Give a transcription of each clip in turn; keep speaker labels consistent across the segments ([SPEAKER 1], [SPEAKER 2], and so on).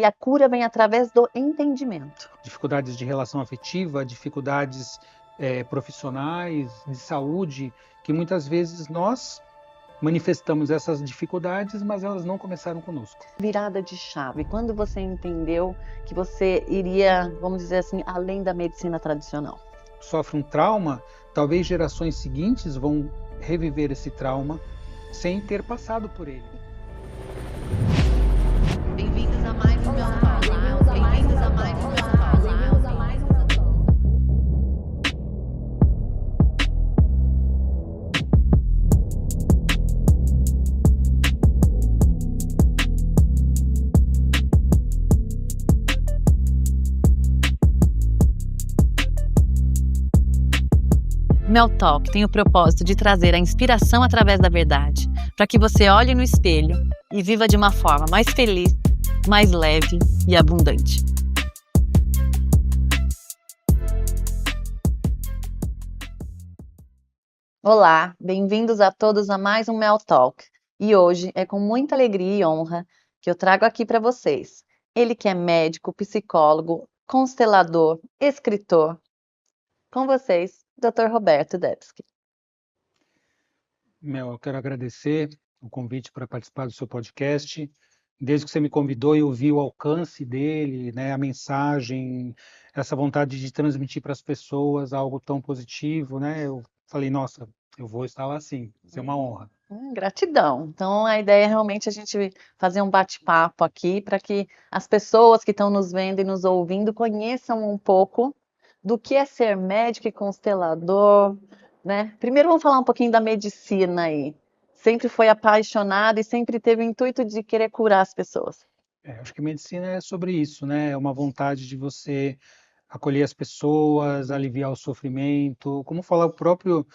[SPEAKER 1] E a cura vem através do entendimento.
[SPEAKER 2] Dificuldades de relação afetiva, dificuldades profissionais, de saúde, que muitas vezes nós manifestamos essas dificuldades, mas elas não começaram conosco.
[SPEAKER 1] Virada de chave, quando você entendeu que você iria, vamos dizer assim, além da medicina tradicional?
[SPEAKER 2] Sofre um trauma, talvez gerações seguintes vão reviver esse trauma sem ter passado por ele.
[SPEAKER 1] Bem-vindos a mais um Meu Talk. Bem-vindos a mais um Meu Talk. Mel Talk tem o propósito de trazer a inspiração através da verdade, para que você olhe no espelho e viva de uma forma mais feliz, mais leve e abundante. Olá, bem-vindos a todos a mais um Mel Talk. E hoje é com muita alegria e honra que eu trago aqui para vocês. Ele que é médico, psicólogo, constelador, escritor. Com vocês, Dr. Roberto Debski.
[SPEAKER 2] Mel, eu quero agradecer o convite para participar do seu podcast. Desde que você me convidou, eu vi o alcance dele, né, a mensagem, essa vontade de transmitir para as pessoas algo tão positivo, né? Eu falei, nossa, eu vou estar lá sim, vai ser uma honra.
[SPEAKER 1] Gratidão. Então, a ideia é realmente a gente fazer um bate-papo aqui para que as pessoas que estão nos vendo e nos ouvindo conheçam um pouco do que é ser médico e constelador, né? Primeiro vamos falar um pouquinho da medicina aí. Sempre foi apaixonada e sempre teve o intuito de querer curar as pessoas.
[SPEAKER 2] Acho que medicina é sobre isso, né? É uma vontade de você acolher as pessoas, aliviar o sofrimento. Como fala o próprio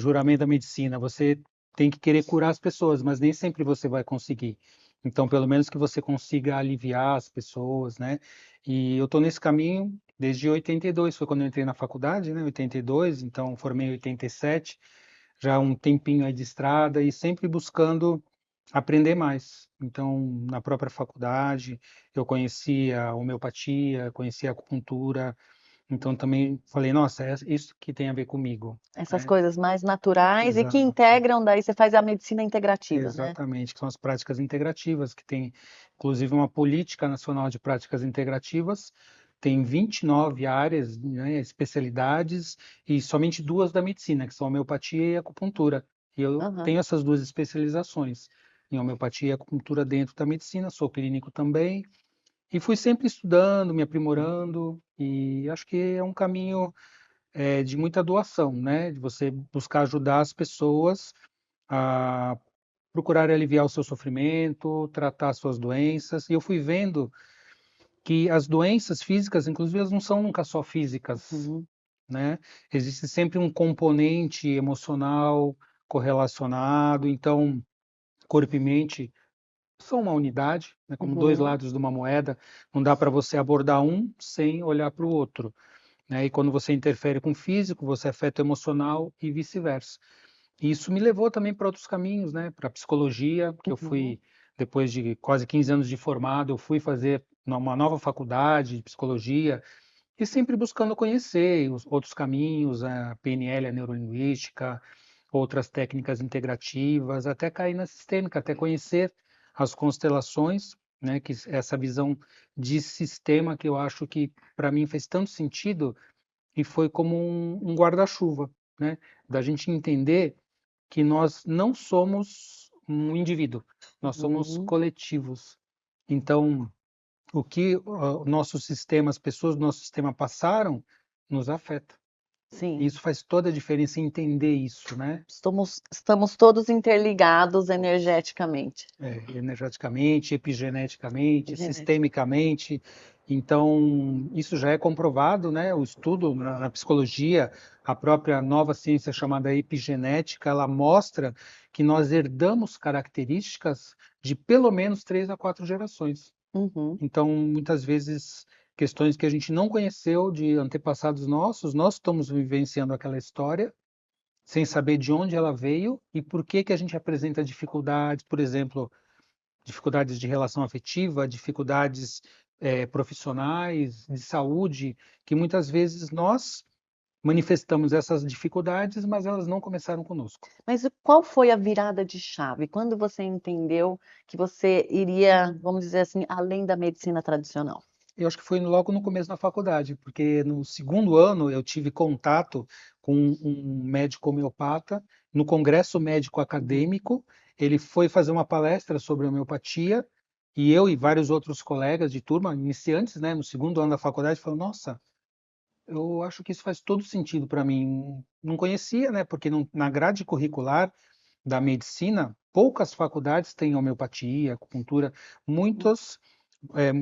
[SPEAKER 2] juramento da medicina, você tem que querer curar as pessoas, mas nem sempre você vai conseguir. Então, pelo menos que você consiga aliviar as pessoas, né? E eu estou nesse caminho desde 82, foi quando eu entrei na faculdade, né? 82, então formei em 87, já um tempinho aí de estrada e sempre buscando aprender mais. Então, na própria faculdade, eu conhecia a homeopatia, conhecia a acupuntura, então também falei, nossa, é isso que tem a ver comigo,
[SPEAKER 1] Essas
[SPEAKER 2] né?
[SPEAKER 1] coisas mais naturais e que
[SPEAKER 2] Exato.
[SPEAKER 1] integram, daí você faz a medicina integrativa, né?
[SPEAKER 2] Exatamente, que são as práticas integrativas, que tem inclusive uma política nacional de práticas integrativas, tem 29 áreas, né, especialidades, e somente duas da medicina, que são a homeopatia e a acupuntura. E eu
[SPEAKER 1] Aham.
[SPEAKER 2] tenho essas duas especializações, em homeopatia e acupuntura dentro da medicina, sou clínico também, e fui sempre estudando, me aprimorando, e acho que é um caminho de muita doação, né, de você buscar ajudar as pessoas a procurar aliviar o seu sofrimento, tratar suas doenças. E eu fui vendo que as doenças físicas, inclusive, elas não são nunca só físicas,
[SPEAKER 1] Uhum.
[SPEAKER 2] né? Existe sempre um componente emocional correlacionado. Então, corpo e mente são uma unidade, né? Como dois
[SPEAKER 1] Uhum.
[SPEAKER 2] lados de uma moeda. Não dá para você abordar um sem olhar para o outro, né? E quando você interfere com o físico, você afeta o emocional e vice-versa. E isso me levou também para outros caminhos, né? Para a psicologia, que eu
[SPEAKER 1] Uhum.
[SPEAKER 2] fui, depois de quase 15 anos de formado, eu fui fazer uma nova faculdade de psicologia e sempre buscando conhecer os outros caminhos, a PNL, a neurolinguística, outras técnicas integrativas, até cair na sistêmica, até conhecer as constelações, né? Que essa visão de sistema que eu acho que para mim fez tanto sentido e foi como um guarda-chuva, né? Da gente entender que nós não somos um indivíduo, nós somos
[SPEAKER 1] Uhum.
[SPEAKER 2] coletivos. Então, o que o nosso sistema, as pessoas do nosso sistema passaram, nos afeta. E
[SPEAKER 1] Sim.
[SPEAKER 2] isso faz toda a diferença entender isso, né?
[SPEAKER 1] Estamos todos interligados energeticamente.
[SPEAKER 2] Energeticamente, epigeneticamente,
[SPEAKER 1] Genética.
[SPEAKER 2] sistemicamente. Então, isso já é comprovado, né? O estudo na psicologia, a própria nova ciência chamada epigenética, ela mostra que nós herdamos características de pelo menos 3 a 4 gerações.
[SPEAKER 1] Uhum.
[SPEAKER 2] Então, muitas vezes, questões que a gente não conheceu de antepassados nossos, nós estamos vivenciando aquela história sem saber de onde ela veio e por que que a gente apresenta dificuldades, por exemplo, dificuldades de relação afetiva, dificuldades profissionais, de saúde, que muitas vezes nós manifestamos essas dificuldades, mas elas não começaram conosco.
[SPEAKER 1] Mas qual foi a virada de chave? Quando você entendeu que você iria, vamos dizer assim, além da medicina tradicional?
[SPEAKER 2] Eu acho que foi logo no começo da faculdade, porque no segundo ano eu tive contato com um médico homeopata no Congresso Médico
[SPEAKER 1] Uhum,
[SPEAKER 2] Acadêmico. Ele foi fazer uma palestra sobre homeopatia e eu e vários outros colegas de turma, iniciantes, né, no segundo ano da faculdade, falaram: Nossa, eu acho que isso faz todo sentido para mim. Não conhecia, né, porque na grade curricular da medicina, poucas faculdades têm homeopatia, acupuntura, muitos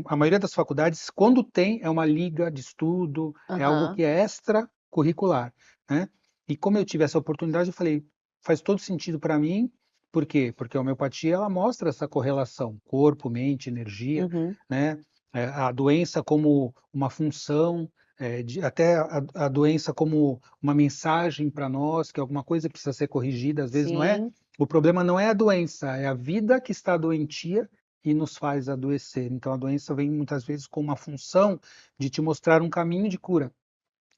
[SPEAKER 2] a maioria das faculdades, quando tem, é uma liga de estudo, é algo
[SPEAKER 1] aham,
[SPEAKER 2] que é extracurricular, né? E como eu tive essa oportunidade, eu falei, faz todo sentido para mim. Por quê? Porque a homeopatia ela mostra essa correlação, corpo, mente, energia,
[SPEAKER 1] uhum,
[SPEAKER 2] né? A doença como uma função, até a doença como uma mensagem para nós, que alguma coisa precisa ser corrigida. Às vezes não é,
[SPEAKER 1] sim,
[SPEAKER 2] o problema não é a doença, é a vida que está doentia e nos faz adoecer. Então, a doença vem muitas vezes com uma função de te mostrar um caminho de cura,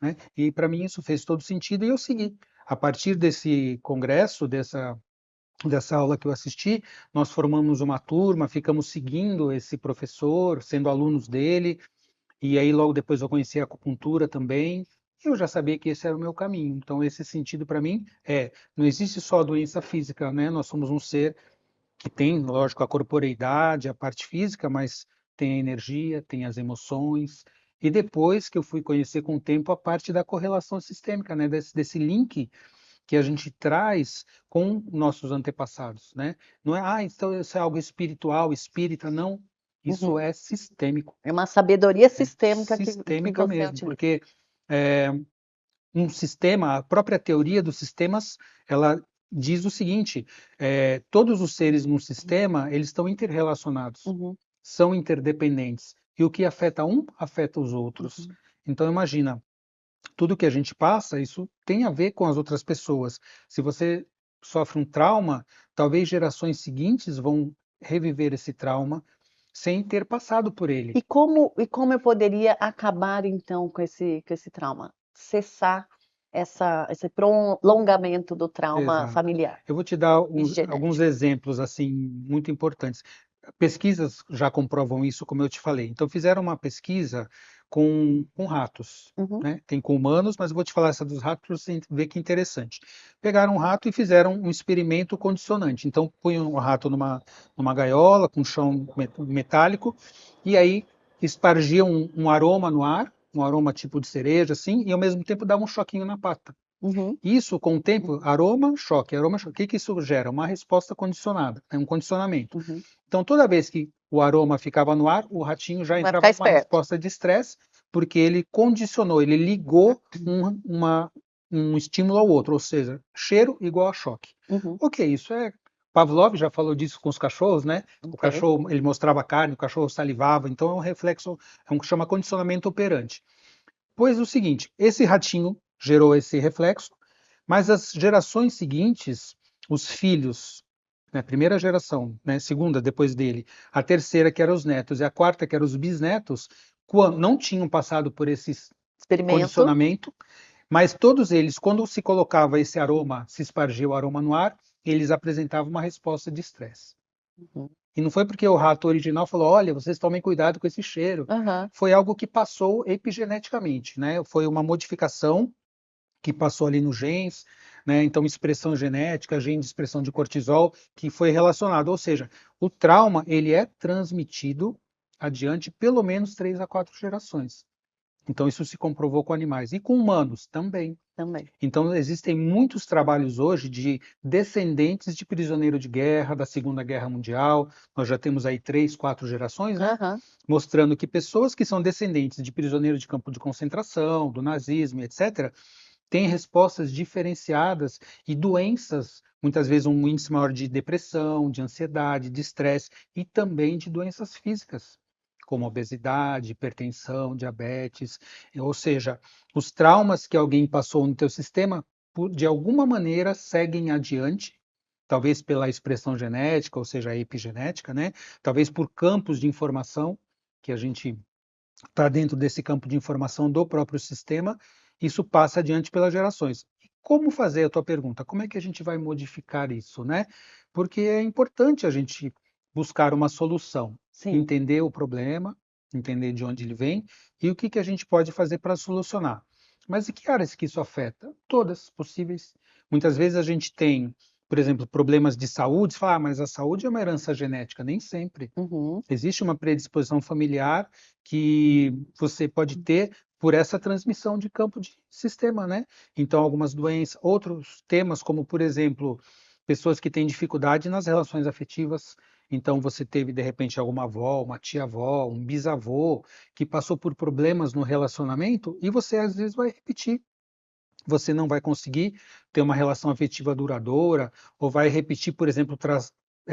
[SPEAKER 2] né? E para mim isso fez todo sentido e eu segui. A partir desse congresso, dessa aula que eu assisti, nós formamos uma turma, ficamos seguindo esse professor, sendo alunos dele, e aí logo depois eu conheci a acupuntura também. E eu já sabia que esse era o meu caminho. Então, esse sentido para mim não existe só a doença física, né? Nós somos um ser que tem, lógico, a corporeidade, a parte física, mas tem a energia, tem as emoções. E depois que eu fui conhecer com o tempo a parte da correlação sistêmica, né, desse link que a gente traz com nossos antepassados, né? Não é, então isso é algo espiritual, espírita, não. Isso
[SPEAKER 1] uhum.
[SPEAKER 2] é sistêmico,
[SPEAKER 1] É uma sabedoria
[SPEAKER 2] né?
[SPEAKER 1] sistêmica que
[SPEAKER 2] Sistêmica
[SPEAKER 1] você
[SPEAKER 2] mesmo,
[SPEAKER 1] utiliza.
[SPEAKER 2] porque é, um sistema, a própria teoria dos sistemas, ela diz o seguinte: todos os seres num sistema, eles estão interrelacionados,
[SPEAKER 1] Uhum,
[SPEAKER 2] são interdependentes, e o que afeta um, afeta os outros.
[SPEAKER 1] uhum.
[SPEAKER 2] Então imagina, tudo que a gente passa, isso tem a ver com as outras pessoas. Se você sofre um trauma, talvez gerações seguintes vão reviver esse trauma sem ter passado por ele.
[SPEAKER 1] E como eu poderia acabar então com esse trauma? Cessar esse prolongamento do trauma
[SPEAKER 2] Exato.
[SPEAKER 1] familiar
[SPEAKER 2] Eu vou te dar
[SPEAKER 1] e
[SPEAKER 2] alguns
[SPEAKER 1] genético.
[SPEAKER 2] exemplos assim muito importantes. Pesquisas já comprovam isso, como eu te falei. Então fizeram uma pesquisa com ratos,
[SPEAKER 1] Uhum,
[SPEAKER 2] né? Tem com humanos, mas eu vou te falar essa dos ratos para você ver que interessante. Pegaram um rato e fizeram um experimento condicionante. Então punham o rato numa gaiola com chão metálico e aí espargiam um aroma no ar, um aroma tipo de cereja assim, e ao mesmo tempo davam um choquinho na pata.
[SPEAKER 1] uhum,
[SPEAKER 2] Isso, com o tempo, aroma, choque, aroma, choque. O que que isso gera? Uma resposta condicionada, é um condicionamento.
[SPEAKER 1] uhum.
[SPEAKER 2] Então, toda vez que o aroma ficava no ar, o ratinho já
[SPEAKER 1] Vai
[SPEAKER 2] entrava
[SPEAKER 1] ficar
[SPEAKER 2] numa
[SPEAKER 1] esperto.
[SPEAKER 2] resposta de estresse, porque ele condicionou, ele ligou um estímulo ao outro, ou seja, cheiro igual a choque.
[SPEAKER 1] Uhum,
[SPEAKER 2] Ok, isso é. Pavlov já falou disso com os cachorros, né? O
[SPEAKER 1] ok.
[SPEAKER 2] cachorro, ele mostrava carne, o cachorro salivava, então é um reflexo, é um que chama condicionamento operante. Pois o seguinte, esse ratinho gerou esse reflexo, mas as gerações seguintes, os filhos, né, primeira geração, né, segunda depois dele, a terceira que eram os netos e a quarta que eram os bisnetos, quando não tinham passado por esse
[SPEAKER 1] Experimento.
[SPEAKER 2] condicionamento, mas todos eles, quando se colocava esse aroma, se espargia o aroma no ar, eles apresentavam uma resposta de estresse.
[SPEAKER 1] Uhum.
[SPEAKER 2] E não foi porque o rato original falou, olha, vocês tomem cuidado com esse cheiro.
[SPEAKER 1] Aham.
[SPEAKER 2] Foi algo que passou epigeneticamente, né? Foi uma modificação que passou ali nos genes, né? Então, expressão genética, gene de expressão de cortisol, que foi relacionado. Ou seja, o trauma, ele é transmitido adiante pelo menos 3 a 4 gerações. Então, isso se comprovou com animais. E com humanos também.
[SPEAKER 1] Também.
[SPEAKER 2] Então, existem muitos trabalhos hoje de descendentes de prisioneiro de guerra da Segunda Guerra Mundial. Nós já temos aí 3, 4 gerações, né?
[SPEAKER 1] Aham.
[SPEAKER 2] Mostrando que pessoas que são descendentes de prisioneiros de campo de concentração, do nazismo, etc., têm respostas diferenciadas e doenças, muitas vezes um índice maior de depressão, de ansiedade, de estresse e também de doenças físicas, como obesidade, hipertensão, diabetes, ou seja, os traumas que alguém passou no teu sistema, de alguma maneira, seguem adiante talvez pela expressão genética, ou seja, a epigenética, né? Talvez por campos de informação que a gente está dentro desse campo de informação do próprio sistema, isso passa adiante pelas gerações. E como fazer a tua pergunta? Como é que a gente vai modificar isso, né? Porque é importante a gente buscar uma solução,
[SPEAKER 1] Sim.
[SPEAKER 2] entender o problema, entender de onde ele vem e o que que a gente pode fazer para solucionar. Mas em que áreas que isso afeta? Todas possíveis. Muitas vezes a gente tem, por exemplo, problemas de saúde, você fala, mas a saúde é uma herança genética, nem sempre.
[SPEAKER 1] Uhum.
[SPEAKER 2] Existe uma predisposição familiar que você pode ter por essa transmissão de campo de sistema, né? Então, algumas doenças, outros temas, como, por exemplo, pessoas que têm dificuldade nas relações afetivas. Então, você teve, de repente, alguma avó, uma tia-avó, um bisavô que passou por problemas no relacionamento e você, às vezes, vai repetir. Você não vai conseguir ter uma relação afetiva duradoura, ou vai repetir, por exemplo,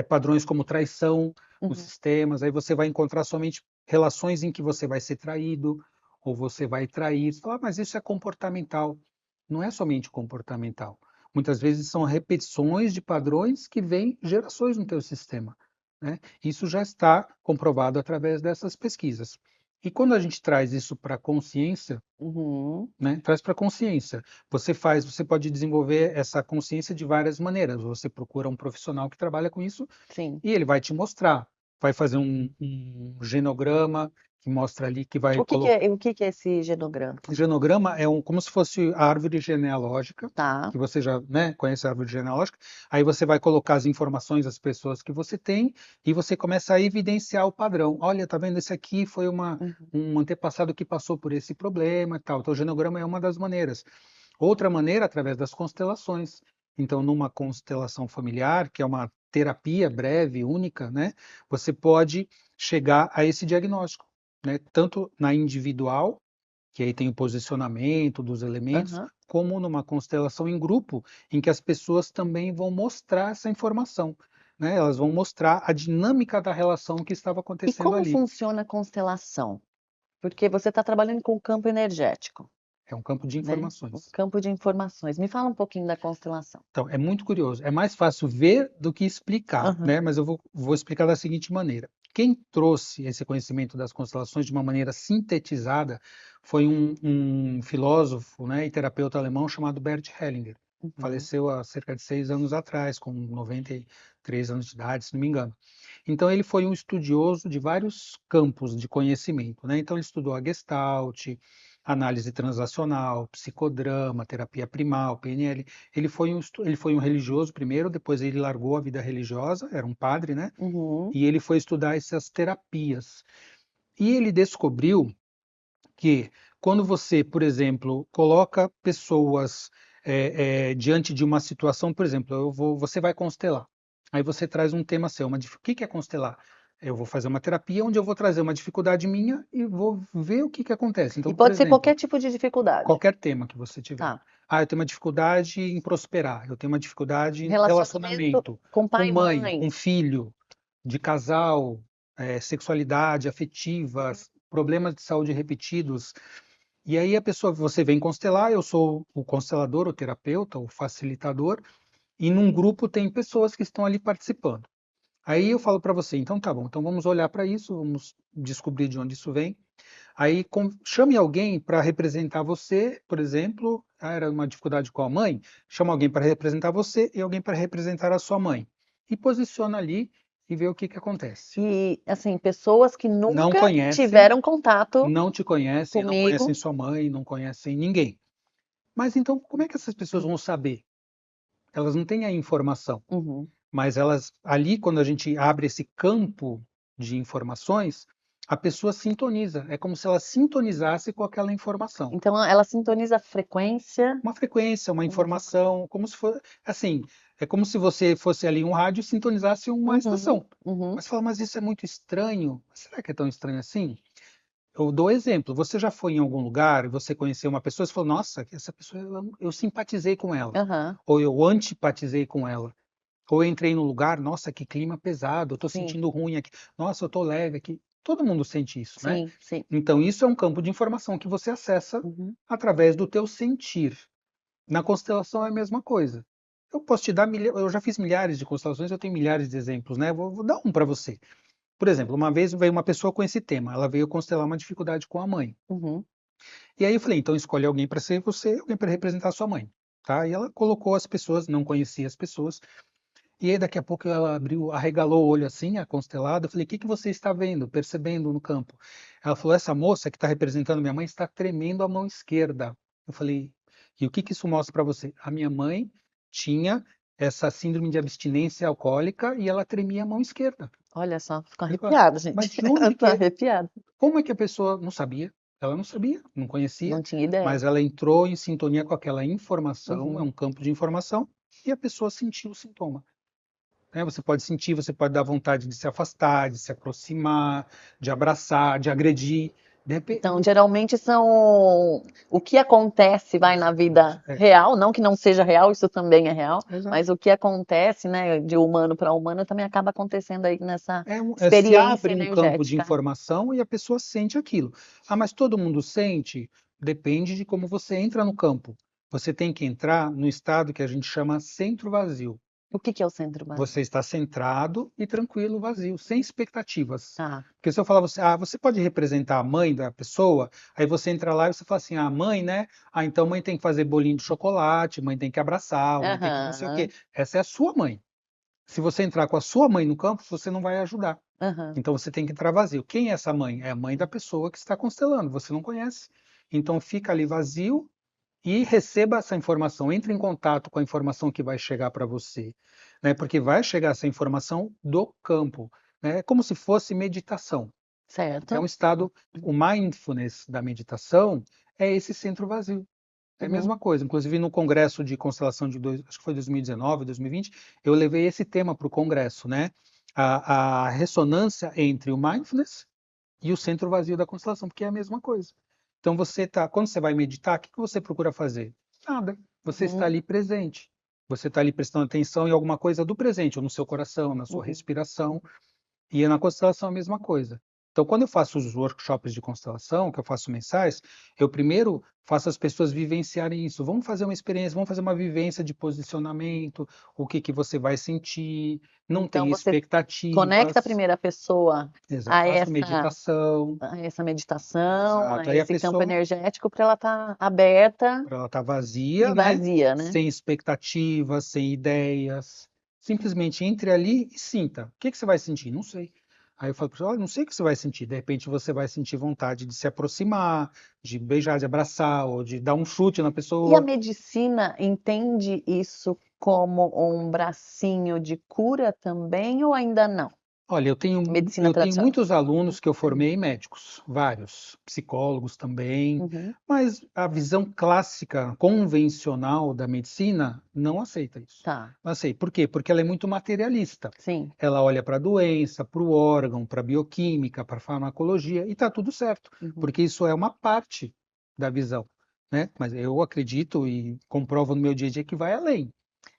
[SPEAKER 2] padrões como traição nos
[SPEAKER 1] Uhum.
[SPEAKER 2] sistemas, aí você vai encontrar somente relações em que você vai ser traído, ou você vai trair. Você fala, "Ah, mas isso é comportamental." Não é somente comportamental. Muitas vezes são repetições de padrões que vêm gerações no teu sistema, né? Isso já está comprovado através dessas pesquisas. E quando a gente traz isso para a consciência,
[SPEAKER 1] Uhum.
[SPEAKER 2] né? Traz para a consciência. Você pode desenvolver essa consciência de várias maneiras. Você procura um profissional que trabalha com isso
[SPEAKER 1] Sim.
[SPEAKER 2] e ele vai te mostrar. Vai fazer um genograma que mostra ali que vai colocar.
[SPEAKER 1] O que que é esse genograma?
[SPEAKER 2] Genograma é como se fosse a árvore genealógica,
[SPEAKER 1] Tá.
[SPEAKER 2] que você já, né, conhece a árvore genealógica. Aí você vai colocar as informações das pessoas que você tem e você começa a evidenciar o padrão. Olha, tá vendo? Esse aqui foi
[SPEAKER 1] Uhum.
[SPEAKER 2] um antepassado que passou por esse problema e tal. Então, o genograma é uma das maneiras. Outra maneira, através das constelações. Então, numa constelação familiar, que é uma terapia breve, única, né, você pode chegar a esse diagnóstico, né, tanto na individual, que aí tem o posicionamento dos elementos,
[SPEAKER 1] Aham.
[SPEAKER 2] como numa constelação em grupo, em que as pessoas também vão mostrar essa informação, né? Elas vão mostrar a dinâmica da relação que estava
[SPEAKER 1] E
[SPEAKER 2] acontecendo
[SPEAKER 1] como
[SPEAKER 2] ali.
[SPEAKER 1] funciona a constelação? Porque você está trabalhando com o campo energético,
[SPEAKER 2] É um campo de
[SPEAKER 1] né? O
[SPEAKER 2] informações.
[SPEAKER 1] campo de informações. Me fala um pouquinho da constelação.
[SPEAKER 2] Então, é muito curioso. É mais fácil ver do que explicar,
[SPEAKER 1] Aham.
[SPEAKER 2] né? Mas eu vou explicar da seguinte maneira. Quem trouxe esse conhecimento das constelações de uma maneira sintetizada foi um filósofo, né, e terapeuta alemão chamado Bert Hellinger.
[SPEAKER 1] Uhum.
[SPEAKER 2] Faleceu há cerca de 6 anos atrás, com 93 anos de idade, se não me engano. Então, ele foi um estudioso de vários campos de conhecimento, né? Então, ele estudou a Gestalt, análise transacional, psicodrama, terapia primal, PNL. Ele foi um religioso primeiro, depois ele largou a vida religiosa, era um padre, né?
[SPEAKER 1] Uhum.
[SPEAKER 2] E ele foi estudar essas terapias. E ele descobriu que quando você, por exemplo, coloca pessoas diante de uma situação, por exemplo, você vai constelar. Aí você traz um tema seu, o que que é constelar? Eu vou fazer uma terapia onde eu vou trazer uma dificuldade minha e vou ver o que que acontece.
[SPEAKER 1] E
[SPEAKER 2] Então, por
[SPEAKER 1] pode ser
[SPEAKER 2] exemplo,
[SPEAKER 1] qualquer tipo de dificuldade.
[SPEAKER 2] qualquer tema que você tiver.
[SPEAKER 1] Tá.
[SPEAKER 2] Ah, eu tenho uma dificuldade em prosperar, eu tenho uma dificuldade em
[SPEAKER 1] Relacionamento
[SPEAKER 2] relacionamento,
[SPEAKER 1] com
[SPEAKER 2] com
[SPEAKER 1] pai e
[SPEAKER 2] mãe,
[SPEAKER 1] mãe.
[SPEAKER 2] com filho, de casal, sexualidade afetiva, problemas de saúde repetidos. E aí a pessoa, você vem constelar, eu sou o constelador, o terapeuta, o facilitador, e num grupo tem pessoas que estão ali participando. Aí eu falo para você, então tá bom, então vamos olhar para isso, vamos descobrir de onde isso vem. Aí chame alguém para representar você, por exemplo, era uma dificuldade com a mãe, chama alguém para representar você e alguém para representar a sua mãe. E posiciona ali e vê o que que acontece.
[SPEAKER 1] E, assim, pessoas que
[SPEAKER 2] Não
[SPEAKER 1] nunca
[SPEAKER 2] conhecem,
[SPEAKER 1] tiveram contato
[SPEAKER 2] não te conhecem, não conhecem
[SPEAKER 1] comigo.
[SPEAKER 2] sua mãe, não conhecem ninguém. Mas então, como é que essas pessoas vão saber? Elas não têm a informação,
[SPEAKER 1] Uhum.
[SPEAKER 2] mas elas ali, quando a gente abre esse campo de informações, a pessoa sintoniza. É como se ela sintonizasse com aquela informação.
[SPEAKER 1] Então, ela sintoniza a frequência
[SPEAKER 2] Uma frequência, uma
[SPEAKER 1] de uma informação.
[SPEAKER 2] informação, como se fosse, assim, é como se você fosse ali um rádio e sintonizasse uma
[SPEAKER 1] Uhum.
[SPEAKER 2] estação.
[SPEAKER 1] Uhum.
[SPEAKER 2] Mas você fala, mas isso é muito estranho. Será que é tão estranho assim? Eu dou exemplo. Você já foi em algum lugar e você conheceu uma pessoa e você falou, nossa, essa pessoa eu simpatizei com ela,
[SPEAKER 1] Aham.
[SPEAKER 2] ou eu antipatizei com ela. Ou eu entrei num lugar, nossa, que clima pesado, eu estou
[SPEAKER 1] Sim,
[SPEAKER 2] sentindo ruim aqui, nossa, eu estou leve aqui. Todo mundo sente isso, né?
[SPEAKER 1] sim, sim.
[SPEAKER 2] Então, isso é um campo de informação que você acessa
[SPEAKER 1] Uhum.
[SPEAKER 2] através do teu sentir. Na constelação é a mesma coisa. Eu posso te dar eu já fiz milhares de constelações, eu tenho milhares de exemplos, né? Vou dar um para você. Por exemplo, uma vez veio uma pessoa com esse tema, ela veio constelar uma dificuldade com a mãe.
[SPEAKER 1] Uhum.
[SPEAKER 2] E aí eu falei, então escolhe alguém para ser você, alguém para representar a sua mãe, tá? E ela colocou as pessoas, não conhecia as pessoas, e aí daqui a pouco ela abriu, arregalou o olho assim, a constelada, eu falei, o que que você está vendo, percebendo no campo? Ela falou, essa moça que está representando minha mãe está tremendo a mão esquerda. Eu falei, e o que que isso mostra para você? A minha mãe tinha essa síndrome de abstinência alcoólica e ela tremia a mão esquerda.
[SPEAKER 1] Olha só, fico
[SPEAKER 2] Eu falei,
[SPEAKER 1] arrepiada,
[SPEAKER 2] mas
[SPEAKER 1] gente.
[SPEAKER 2] de
[SPEAKER 1] Eu
[SPEAKER 2] onde
[SPEAKER 1] tô
[SPEAKER 2] que é?
[SPEAKER 1] arrepiada.
[SPEAKER 2] Como é que a pessoa não sabia? Ela não sabia, não conhecia,
[SPEAKER 1] Não tinha ideia.
[SPEAKER 2] mas ela entrou em sintonia com aquela informação, é
[SPEAKER 1] Uhum.
[SPEAKER 2] um campo de informação, e a pessoa sentiu o sintoma. Né? Você pode sentir, você pode dar vontade de se afastar, de se aproximar, de abraçar, de agredir.
[SPEAKER 1] Então, geralmente são o que acontece, vai na vida
[SPEAKER 2] É,
[SPEAKER 1] real, não que não seja real, isso também é real,
[SPEAKER 2] exato.
[SPEAKER 1] mas o que acontece, né, de humano para humano também acaba acontecendo aí nessa
[SPEAKER 2] Se
[SPEAKER 1] experiência
[SPEAKER 2] abre um campo de
[SPEAKER 1] energética.
[SPEAKER 2] informação e a pessoa sente aquilo. Ah, mas todo mundo sente? Depende de como você entra no campo. Você tem que entrar no estado que a gente chama centro vazio.
[SPEAKER 1] O que que é o centro
[SPEAKER 2] Você
[SPEAKER 1] vazio?
[SPEAKER 2] está centrado e tranquilo, vazio, sem expectativas.
[SPEAKER 1] Tá.
[SPEAKER 2] Porque se eu falar você, você pode representar a mãe da pessoa, aí você entra lá e você fala assim, mãe, né? Então mãe tem que fazer bolinho de chocolate, mãe tem que abraçar, mãe tem que não sei o quê.
[SPEAKER 1] Aham,
[SPEAKER 2] Essa é a sua mãe. Se você entrar com a sua mãe no campo, você não vai ajudar.
[SPEAKER 1] aham.
[SPEAKER 2] Então você tem que entrar vazio. Quem é essa mãe? É a mãe da pessoa que está constelando, você não conhece. Então fica ali vazio e receba essa informação, entre em contato com a informação que vai chegar para você, né? Porque vai chegar essa informação do campo, né? É como se fosse meditação. É um
[SPEAKER 1] Certo.
[SPEAKER 2] estado, o mindfulness da meditação é esse centro vazio. É a
[SPEAKER 1] Uhum.
[SPEAKER 2] mesma coisa. Inclusive no congresso de constelação acho que foi 2019, 2020, eu levei esse tema para o congresso, né? A ressonância entre o mindfulness e o centro vazio da constelação, porque é a mesma coisa. Então quando você vai meditar, o que que você procura fazer? Nada. Você está
[SPEAKER 1] Uhum.
[SPEAKER 2] ali presente. Você está ali prestando atenção em alguma coisa do presente, ou no seu coração, na sua
[SPEAKER 1] Uhum.
[SPEAKER 2] respiração, e na constelação é a mesma coisa. Então, quando eu faço os workshops de constelação, que eu faço mensais, eu primeiro faço as pessoas vivenciarem isso. Vamos fazer uma experiência, vamos fazer uma vivência de posicionamento, o que que você vai sentir, não
[SPEAKER 1] Então
[SPEAKER 2] tem
[SPEAKER 1] você conecta a
[SPEAKER 2] expectativas.
[SPEAKER 1] primeira pessoa a
[SPEAKER 2] Faço
[SPEAKER 1] essa
[SPEAKER 2] meditação,
[SPEAKER 1] a essa meditação,
[SPEAKER 2] exato.
[SPEAKER 1] a
[SPEAKER 2] Aí a
[SPEAKER 1] esse campo
[SPEAKER 2] pessoa,
[SPEAKER 1] energético para ela estar aberta
[SPEAKER 2] ela está
[SPEAKER 1] e
[SPEAKER 2] vazia, né?
[SPEAKER 1] vazia, né?
[SPEAKER 2] Sem expectativas, sem ideias. Simplesmente entre ali e sinta. O que que você vai sentir? Não sei. Aí eu falo para você, olha, não sei o que você vai sentir. De repente você vai sentir vontade de se aproximar, de beijar, de abraçar, ou de dar um chute na
[SPEAKER 1] E a
[SPEAKER 2] pessoa.
[SPEAKER 1] medicina entende isso como um bracinho de cura também ou ainda não?
[SPEAKER 2] Olha,
[SPEAKER 1] Medicina
[SPEAKER 2] eu tenho
[SPEAKER 1] tradicional.
[SPEAKER 2] muitos alunos que eu formei médicos, vários, psicólogos também,
[SPEAKER 1] Uhum,
[SPEAKER 2] mas a visão clássica, convencional da medicina não aceita isso.
[SPEAKER 1] tá,
[SPEAKER 2] Não aceita. Por quê? Porque ela é muito materialista.
[SPEAKER 1] sim.
[SPEAKER 2] Ela olha para a doença, para o órgão, para a bioquímica, para a farmacologia, e está tudo certo,
[SPEAKER 1] Uhum.
[SPEAKER 2] porque isso é uma parte da visão, né? Mas eu acredito e comprovo no meu dia a dia que vai além,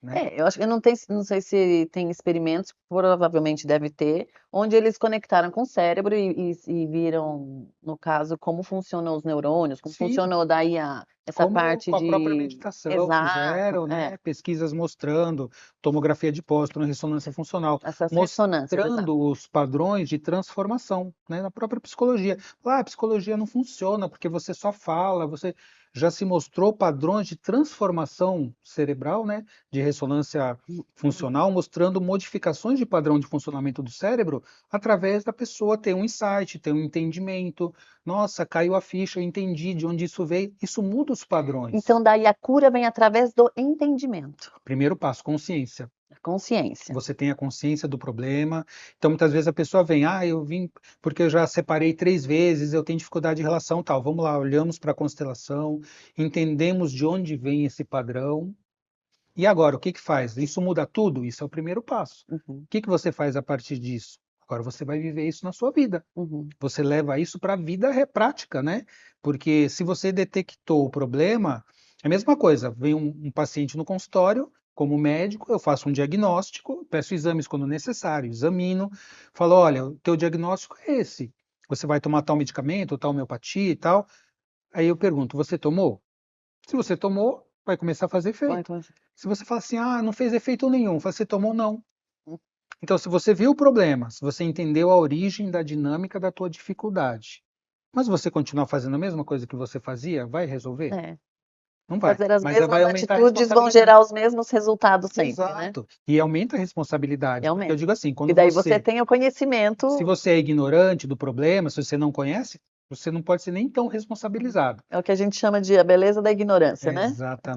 [SPEAKER 2] né?
[SPEAKER 1] É, eu acho que eu não, não sei se tem experimentos, provavelmente deve ter, onde eles conectaram com o cérebro e viram, no caso, como funcionam os neurônios, como
[SPEAKER 2] Sim,
[SPEAKER 1] funcionou daí essa
[SPEAKER 2] como
[SPEAKER 1] parte
[SPEAKER 2] com a própria
[SPEAKER 1] de.
[SPEAKER 2] meditação
[SPEAKER 1] Exato,
[SPEAKER 2] fizeram, né, pesquisas mostrando tomografia de póstron, ressonância funcional,
[SPEAKER 1] essas ressonâncias, exato.
[SPEAKER 2] mostrando os padrões de transformação, né, na própria psicologia. A psicologia não funciona porque você só fala, você já se mostrou padrões de transformação cerebral, né, de ressonância funcional, mostrando modificações de padrão de funcionamento do cérebro através da pessoa ter um insight, ter um entendimento. Nossa, caiu a ficha, eu entendi de onde isso veio. Isso muda os padrões.
[SPEAKER 1] Então, daí a cura vem através do entendimento,
[SPEAKER 2] Primeiro passo, consciência.
[SPEAKER 1] da consciência.
[SPEAKER 2] Você tem a consciência do problema. Então, muitas vezes a pessoa vem, eu vim porque eu já separei 3 vezes, eu tenho dificuldade de relação, tal. Vamos lá, olhamos para a constelação, entendemos de onde vem esse padrão. E agora, o que que faz? Isso muda tudo? Isso é o primeiro passo.
[SPEAKER 1] Uhum,
[SPEAKER 2] O que que você faz a partir disso? Agora você vai viver isso na sua vida.
[SPEAKER 1] uhum.
[SPEAKER 2] Você leva isso para a vida prática, né? Porque se você detectou o problema, é a mesma coisa. Vem um paciente no consultório, como médico, eu faço um diagnóstico, peço exames quando necessário, examino, falo, olha, o teu diagnóstico é esse. Você vai tomar tal medicamento, tal homeopatia e tal. Aí eu pergunto, você tomou? Se você tomou, vai começar a fazer
[SPEAKER 1] Vai,
[SPEAKER 2] efeito.
[SPEAKER 1] então,
[SPEAKER 2] Se você fala assim, não fez efeito nenhum, você tomou não. Então, se você viu o problema, se você entendeu a origem da dinâmica da tua dificuldade, mas você continuar fazendo a mesma coisa que você fazia, vai resolver?
[SPEAKER 1] é.
[SPEAKER 2] Não vai.
[SPEAKER 1] Fazer as
[SPEAKER 2] Mas vai
[SPEAKER 1] mesmas
[SPEAKER 2] aumentar a
[SPEAKER 1] atitudes vão
[SPEAKER 2] responsabilidade.
[SPEAKER 1] gerar os mesmos resultados sempre, né?
[SPEAKER 2] Exato. E aumenta a
[SPEAKER 1] E
[SPEAKER 2] responsabilidade. Porque eu
[SPEAKER 1] aumenta.
[SPEAKER 2] digo assim,
[SPEAKER 1] E daí você tem o
[SPEAKER 2] se
[SPEAKER 1] conhecimento,
[SPEAKER 2] você é ignorante do problema, se você não conhece, você não pode ser nem tão responsabilizado.
[SPEAKER 1] é o que a gente chama de a beleza da ignorância, né? É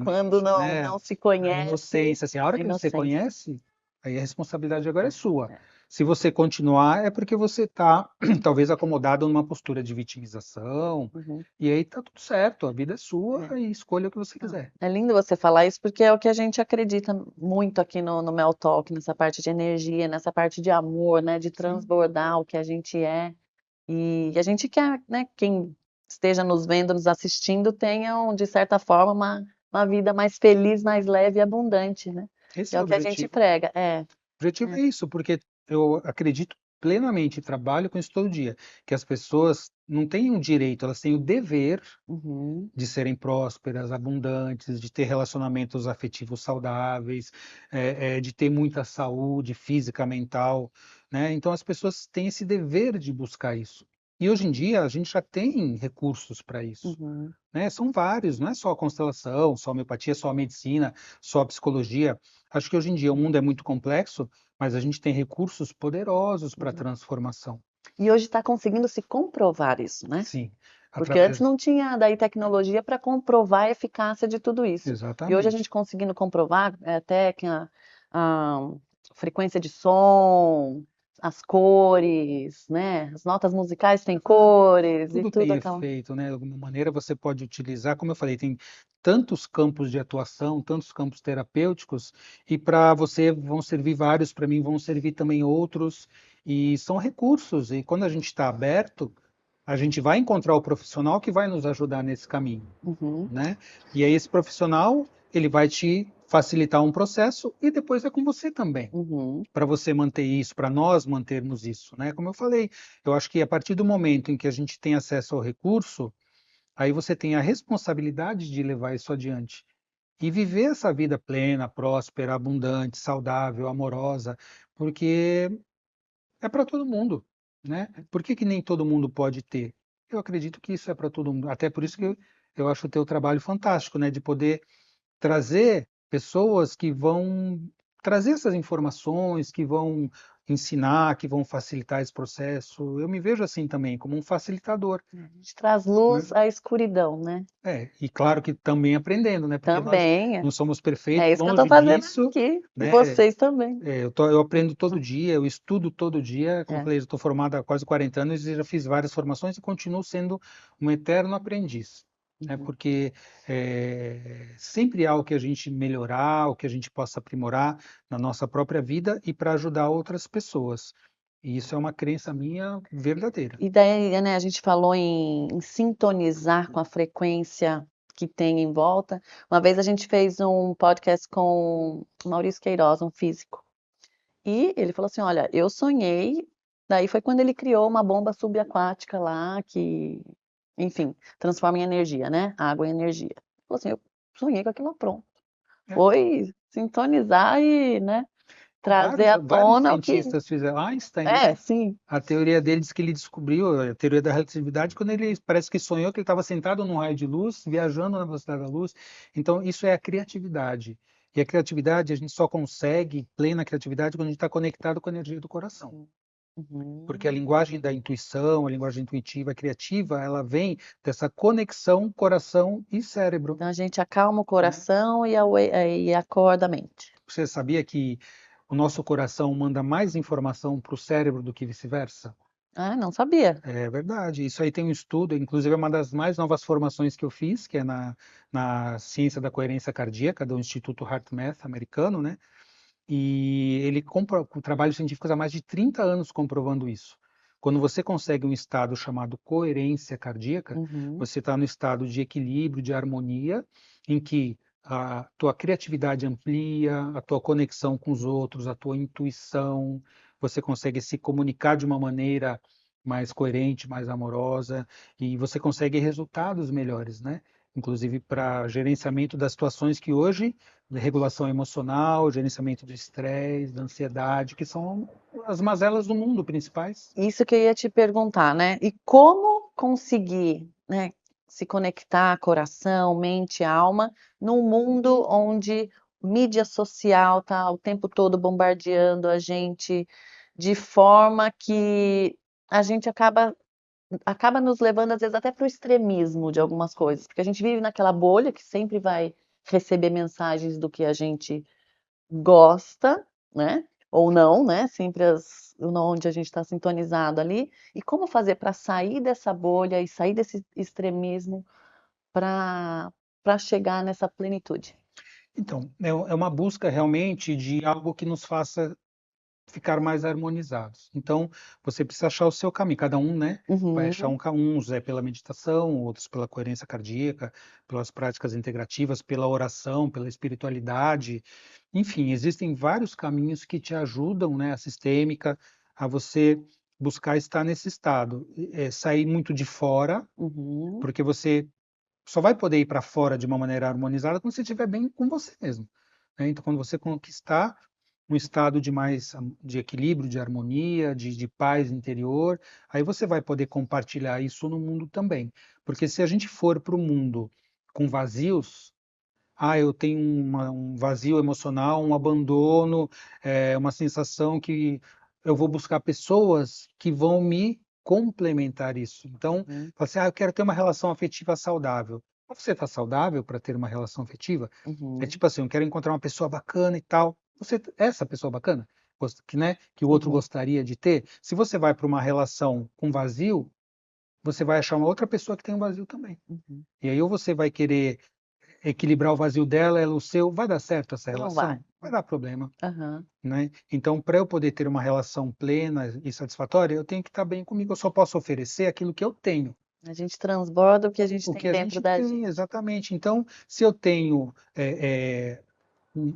[SPEAKER 1] quando
[SPEAKER 2] Exatamente,
[SPEAKER 1] não,
[SPEAKER 2] né?
[SPEAKER 1] não se
[SPEAKER 2] A
[SPEAKER 1] conhece
[SPEAKER 2] inocência, assim, a hora
[SPEAKER 1] a
[SPEAKER 2] que você
[SPEAKER 1] inocência.
[SPEAKER 2] conhece, aí a responsabilidade agora é sua.
[SPEAKER 1] É.
[SPEAKER 2] Se você continuar, é porque você está talvez acomodado numa postura de vitimização,
[SPEAKER 1] Uhum.
[SPEAKER 2] e aí tá tudo certo, a vida é sua
[SPEAKER 1] É.
[SPEAKER 2] e escolha o que você
[SPEAKER 1] Não,
[SPEAKER 2] quiser.
[SPEAKER 1] é lindo você falar isso porque é o que a gente acredita muito aqui no Mel Talk, nessa parte de energia, nessa parte de amor, né? De
[SPEAKER 2] Sim,
[SPEAKER 1] transbordar o que a gente é. E a gente quer, né? Quem esteja nos vendo, nos assistindo, tenham, de certa forma, uma vida mais feliz, mais leve e abundante, né? Que
[SPEAKER 2] esse
[SPEAKER 1] é
[SPEAKER 2] é
[SPEAKER 1] o
[SPEAKER 2] o
[SPEAKER 1] que a gente
[SPEAKER 2] objetivo.
[SPEAKER 1] prega.
[SPEAKER 2] O objetivo
[SPEAKER 1] É.
[SPEAKER 2] é isso, porque eu acredito plenamente, e trabalho com isso todo dia, que as pessoas não têm o direito, elas têm o dever
[SPEAKER 1] Uhum,
[SPEAKER 2] de serem prósperas, abundantes, de ter relacionamentos afetivos saudáveis, de ter muita saúde física, mental, né? Então as pessoas têm esse dever de buscar isso. E hoje em dia a gente já tem recursos para isso,
[SPEAKER 1] uhum,
[SPEAKER 2] né? São vários, não é só a constelação, só a homeopatia, só a medicina, só a psicologia. Acho que hoje em dia o mundo é muito complexo, mas a gente tem recursos poderosos para a
[SPEAKER 1] uhum.
[SPEAKER 2] transformação.
[SPEAKER 1] E hoje está conseguindo se comprovar isso, né?
[SPEAKER 2] Sim,
[SPEAKER 1] Porque antes
[SPEAKER 2] através.
[SPEAKER 1] não tinha daí tecnologia para comprovar a eficácia de tudo isso. E hoje a
[SPEAKER 2] Exatamente.
[SPEAKER 1] gente conseguindo comprovar até que a frequência de som, as cores, né? As notas musicais têm cores e
[SPEAKER 2] Tudo
[SPEAKER 1] tudo
[SPEAKER 2] tem
[SPEAKER 1] aquela.
[SPEAKER 2] efeito, né? De alguma maneira você pode utilizar, como eu falei, tem tantos campos de atuação, tantos campos terapêuticos, e para você vão servir vários, para mim vão servir também outros, e são recursos. E quando a gente está aberto, a gente vai encontrar o profissional que vai nos ajudar nesse caminho,
[SPEAKER 1] Uhum,
[SPEAKER 2] né? E aí esse profissional, ele vai te facilitar um processo e depois é com você também
[SPEAKER 1] uhum,
[SPEAKER 2] para você manter isso, para nós mantermos isso, né? Como eu falei, eu acho que a partir do momento em que a gente tem acesso ao recurso, aí você tem a responsabilidade de levar isso adiante e viver essa vida plena, próspera, abundante, saudável, amorosa, porque é para todo mundo, né? Por que que nem todo mundo pode ter? Eu acredito que isso é para todo mundo. Até por isso que
[SPEAKER 1] uhum.
[SPEAKER 2] eu acho o teu trabalho fantástico, né? De poder trazer pessoas que vão trazer essas informações, que vão ensinar, que vão facilitar esse processo. Eu me vejo assim também, como um facilitador,
[SPEAKER 1] A gente traz
[SPEAKER 2] né?
[SPEAKER 1] luz à escuridão, né?
[SPEAKER 2] E claro que também aprendendo, né? Porque nós
[SPEAKER 1] Também.
[SPEAKER 2] não somos
[SPEAKER 1] É
[SPEAKER 2] perfeitos,
[SPEAKER 1] isso que eu estou
[SPEAKER 2] longe
[SPEAKER 1] fazendo
[SPEAKER 2] disso,
[SPEAKER 1] aqui. E
[SPEAKER 2] né?
[SPEAKER 1] vocês também.
[SPEAKER 2] Eu aprendo todo dia, eu estudo todo dia. Como eu
[SPEAKER 1] É.
[SPEAKER 2] falei, eu estou formado há quase 40 anos e já fiz várias formações e continuo sendo um eterno aprendiz, né?
[SPEAKER 1] Uhum.
[SPEAKER 2] Porque sempre há o que a gente melhorar, o que a gente possa aprimorar na nossa própria vida e para ajudar outras pessoas. E isso é uma crença minha verdadeira.
[SPEAKER 1] E daí, né, a gente falou em sintonizar com a frequência que tem em volta. Uma vez a gente fez um podcast com o Maurício Queiroz, um físico. E ele falou assim: Olha, eu sonhei. Daí foi quando ele criou uma bomba subaquática lá que, enfim, transforma em energia, né? Água em energia. Ele falou assim: Eu sonhei com aquilo pronto.
[SPEAKER 2] É,
[SPEAKER 1] Foi sintonizar e, né, trazer à
[SPEAKER 2] vários
[SPEAKER 1] tona o que.
[SPEAKER 2] cientistas fizeram. Einstein,
[SPEAKER 1] É,
[SPEAKER 2] né?
[SPEAKER 1] sim.
[SPEAKER 2] A teoria dele diz que ele descobriu a teoria da relatividade quando ele parece que sonhou que ele estava sentado num raio de luz, viajando na velocidade da luz. Então, isso é a criatividade. E a criatividade, a gente só consegue plena criatividade quando a gente está conectado com a energia do coração. Porque a
[SPEAKER 1] Uhum.
[SPEAKER 2] linguagem da intuição, a linguagem intuitiva, criativa, ela vem dessa conexão coração e cérebro,
[SPEAKER 1] Então a gente acalma o
[SPEAKER 2] né?
[SPEAKER 1] coração e acorda a mente.
[SPEAKER 2] Você sabia que o nosso coração manda mais informação para o cérebro do que vice-versa?
[SPEAKER 1] Ah, não sabia.
[SPEAKER 2] É verdade. Isso aí tem um estudo, inclusive é uma das mais novas formações que eu fiz, que é na ciência da coerência cardíaca do Instituto HeartMath americano, né? E ele compra com trabalhos científicos há mais de 30 anos comprovando isso. Quando você consegue um estado chamado coerência cardíaca,
[SPEAKER 1] Uhum,
[SPEAKER 2] você está no estado de equilíbrio, de harmonia, em que a tua criatividade amplia, a tua conexão com os outros, a tua intuição, você consegue se comunicar de uma maneira mais coerente, mais amorosa, e você consegue resultados melhores, né? inclusive para gerenciamento das situações que hoje, de regulação emocional, gerenciamento do estresse, da ansiedade, que são as mazelas do mundo principais.
[SPEAKER 1] Isso que eu ia te perguntar, né? E como conseguir, né, se conectar coração, mente, alma, num mundo onde mídia social tá o tempo todo bombardeando a gente de forma que a gente acaba nos levando às vezes até para o extremismo de algumas coisas, porque a gente vive naquela bolha que sempre vai receber mensagens do que a gente gosta, né? Ou não, né? Sempre onde a gente está sintonizado ali. E como fazer para sair dessa bolha e sair desse extremismo para chegar nessa plenitude?
[SPEAKER 2] Então, é uma busca realmente de algo que nos faça ficar mais harmonizados. Então, você precisa achar o seu caminho. Cada um, né, vai achar
[SPEAKER 1] Uhum,
[SPEAKER 2] um caminho. Uns é pela meditação, outros pela coerência cardíaca, pelas práticas integrativas, pela oração, pela espiritualidade. Enfim, existem vários caminhos que te ajudam, né, a sistêmica, a você buscar estar nesse estado. Sair muito de fora,
[SPEAKER 1] uhum,
[SPEAKER 2] porque você só vai poder ir para fora de uma maneira harmonizada quando você estiver bem com você mesmo, né? Então, quando você conquistar um estado de mais de equilíbrio, de harmonia, de paz interior, aí você vai poder compartilhar isso no mundo também. Porque se a gente for para o mundo com vazios, eu tenho um vazio emocional, um abandono, uma sensação que eu vou buscar pessoas que vão me complementar isso. Então,
[SPEAKER 1] uhum,
[SPEAKER 2] fala assim, eu quero ter uma relação afetiva saudável. Mas você está saudável para ter uma relação afetiva? É
[SPEAKER 1] uhum,
[SPEAKER 2] tipo assim, eu quero encontrar uma pessoa bacana e tal. Você é essa pessoa bacana? Que, né, que o outro
[SPEAKER 1] uhum,
[SPEAKER 2] gostaria de ter? Se você vai para uma relação com vazio, você vai achar uma outra pessoa que tem um vazio também.
[SPEAKER 1] uhum.
[SPEAKER 2] E aí ou você vai querer equilibrar o vazio dela, ela o seu, vai dar certo essa
[SPEAKER 1] Não vai.
[SPEAKER 2] relação? Vai dar problema,
[SPEAKER 1] Aham.
[SPEAKER 2] né? Então, para eu poder ter uma relação plena e satisfatória, eu tenho que estar bem comigo. Eu só posso oferecer aquilo que eu tenho,
[SPEAKER 1] A gente transborda o que a gente
[SPEAKER 2] o
[SPEAKER 1] tem
[SPEAKER 2] que a
[SPEAKER 1] dentro
[SPEAKER 2] gente
[SPEAKER 1] da
[SPEAKER 2] tem,
[SPEAKER 1] gente.
[SPEAKER 2] exatamente. Então, se eu tenho,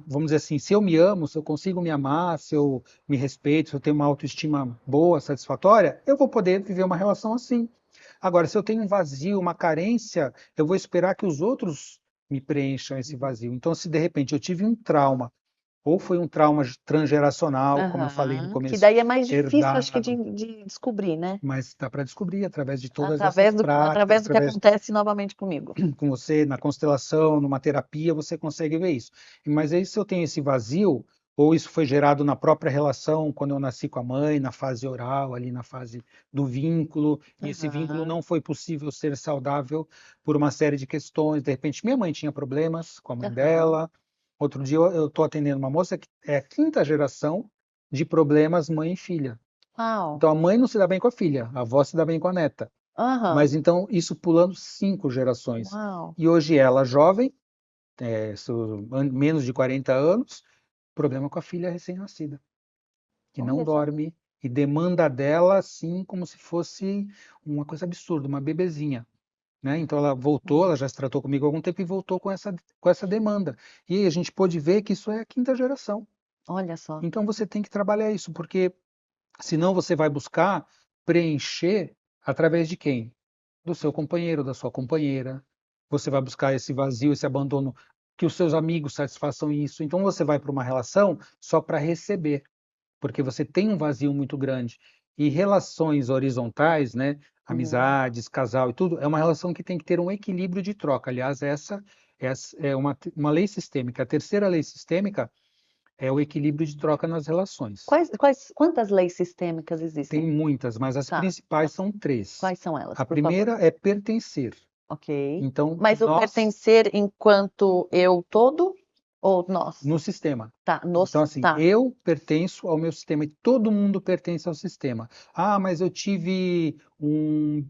[SPEAKER 2] vamos dizer assim, se eu me amo, se eu consigo me amar, se eu me respeito, se eu tenho uma autoestima boa, satisfatória, eu vou poder viver uma relação assim. Agora, se eu tenho um vazio, uma carência, eu vou esperar que os outros me preencham esse
[SPEAKER 1] Uhum.
[SPEAKER 2] vazio. Então, se de repente eu tive um trauma, ou foi um trauma transgeracional, como eu falei no
[SPEAKER 1] Aham. Que
[SPEAKER 2] começo,
[SPEAKER 1] daí é mais difícil, acho que,
[SPEAKER 2] herdado,
[SPEAKER 1] de descobrir, né?
[SPEAKER 2] mas dá para descobrir através de todas essas
[SPEAKER 1] Através
[SPEAKER 2] práticas,
[SPEAKER 1] do que
[SPEAKER 2] através
[SPEAKER 1] acontece novamente comigo.
[SPEAKER 2] com você na constelação, numa terapia, você consegue ver isso. Mas aí se eu tenho esse vazio, ou isso foi gerado na própria relação, quando eu nasci com a mãe, na fase oral, ali na fase do vínculo, e esse vínculo
[SPEAKER 1] Aham,
[SPEAKER 2] não foi possível ser saudável por uma série de questões. De repente, minha mãe tinha problemas com a mãe
[SPEAKER 1] aham.
[SPEAKER 2] dela. Outro dia eu estou atendendo uma moça que é a quinta geração de problemas mãe e filha.
[SPEAKER 1] Uau.
[SPEAKER 2] Então a mãe não se dá bem com a filha, a avó se dá bem com a neta.
[SPEAKER 1] Aham.
[SPEAKER 2] Mas então, isso pulando 5 gerações.
[SPEAKER 1] Uau.
[SPEAKER 2] E hoje ela, jovem, menos de 40 anos, problema com a filha recém-nascida, que não
[SPEAKER 1] Olha só.
[SPEAKER 2] dorme e demanda dela assim como se fosse uma coisa absurda, uma bebezinha. Né? Então ela voltou, ela
[SPEAKER 1] Uhum.
[SPEAKER 2] já se tratou comigo há algum tempo e voltou com essa demanda. E aí a gente pôde ver que isso é a quinta geração.
[SPEAKER 1] Olha só.
[SPEAKER 2] Então você tem que trabalhar isso, porque senão você vai buscar preencher através de quem? Do seu companheiro, da sua companheira. Você vai buscar esse vazio, esse abandono, que os seus amigos satisfaçam isso. Então você vai para uma relação só para receber, porque você tem um vazio muito grande. E relações horizontais, né,
[SPEAKER 1] Uhum.
[SPEAKER 2] amizades, casal e tudo, é uma relação que tem que ter um equilíbrio de troca. Aliás, essa é uma lei sistêmica. A terceira lei sistêmica é o equilíbrio de troca nas relações.
[SPEAKER 1] Quantas leis sistêmicas
[SPEAKER 2] Tem
[SPEAKER 1] existem?
[SPEAKER 2] muitas, mas as
[SPEAKER 1] Tá.
[SPEAKER 2] principais são três.
[SPEAKER 1] Quais são elas,
[SPEAKER 2] A
[SPEAKER 1] por favor?
[SPEAKER 2] primeira é pertencer.
[SPEAKER 1] Ok.
[SPEAKER 2] Então,
[SPEAKER 1] Mas o
[SPEAKER 2] nós
[SPEAKER 1] pertencer enquanto eu todo ou nós?
[SPEAKER 2] no sistema.
[SPEAKER 1] Tá,
[SPEAKER 2] Então,
[SPEAKER 1] nos,
[SPEAKER 2] assim,
[SPEAKER 1] tá.
[SPEAKER 2] eu pertenço ao meu sistema e todo mundo pertence ao sistema. Mas eu tive um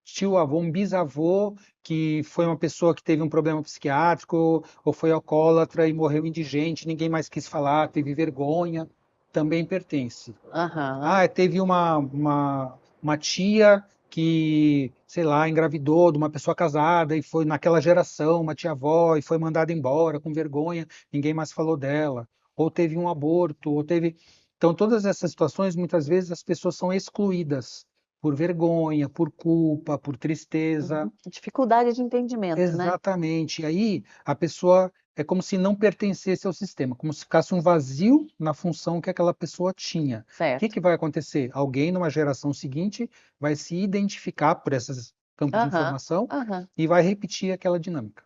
[SPEAKER 2] tio-avô, um bisavô que foi uma pessoa que teve um problema psiquiátrico ou foi alcoólatra e morreu indigente, ninguém mais quis falar, teve vergonha, também pertence.
[SPEAKER 1] Aham.
[SPEAKER 2] Teve uma tia que, sei lá, engravidou de uma pessoa casada e foi naquela geração, uma tia-avó, e foi mandada embora com vergonha, ninguém mais falou dela. Ou teve um aborto, ou teve. Então, todas essas situações, muitas vezes, as pessoas são excluídas. por vergonha, por culpa, por tristeza.
[SPEAKER 1] Dificuldade de entendimento, né?
[SPEAKER 2] Exatamente. E aí a pessoa é como se não pertencesse ao sistema, como se ficasse um vazio na função que aquela pessoa tinha. O que
[SPEAKER 1] Certo.
[SPEAKER 2] que vai acontecer? Alguém numa geração seguinte vai se identificar por esses campos de
[SPEAKER 1] Aham,
[SPEAKER 2] informação
[SPEAKER 1] aham.
[SPEAKER 2] e vai repetir aquela dinâmica.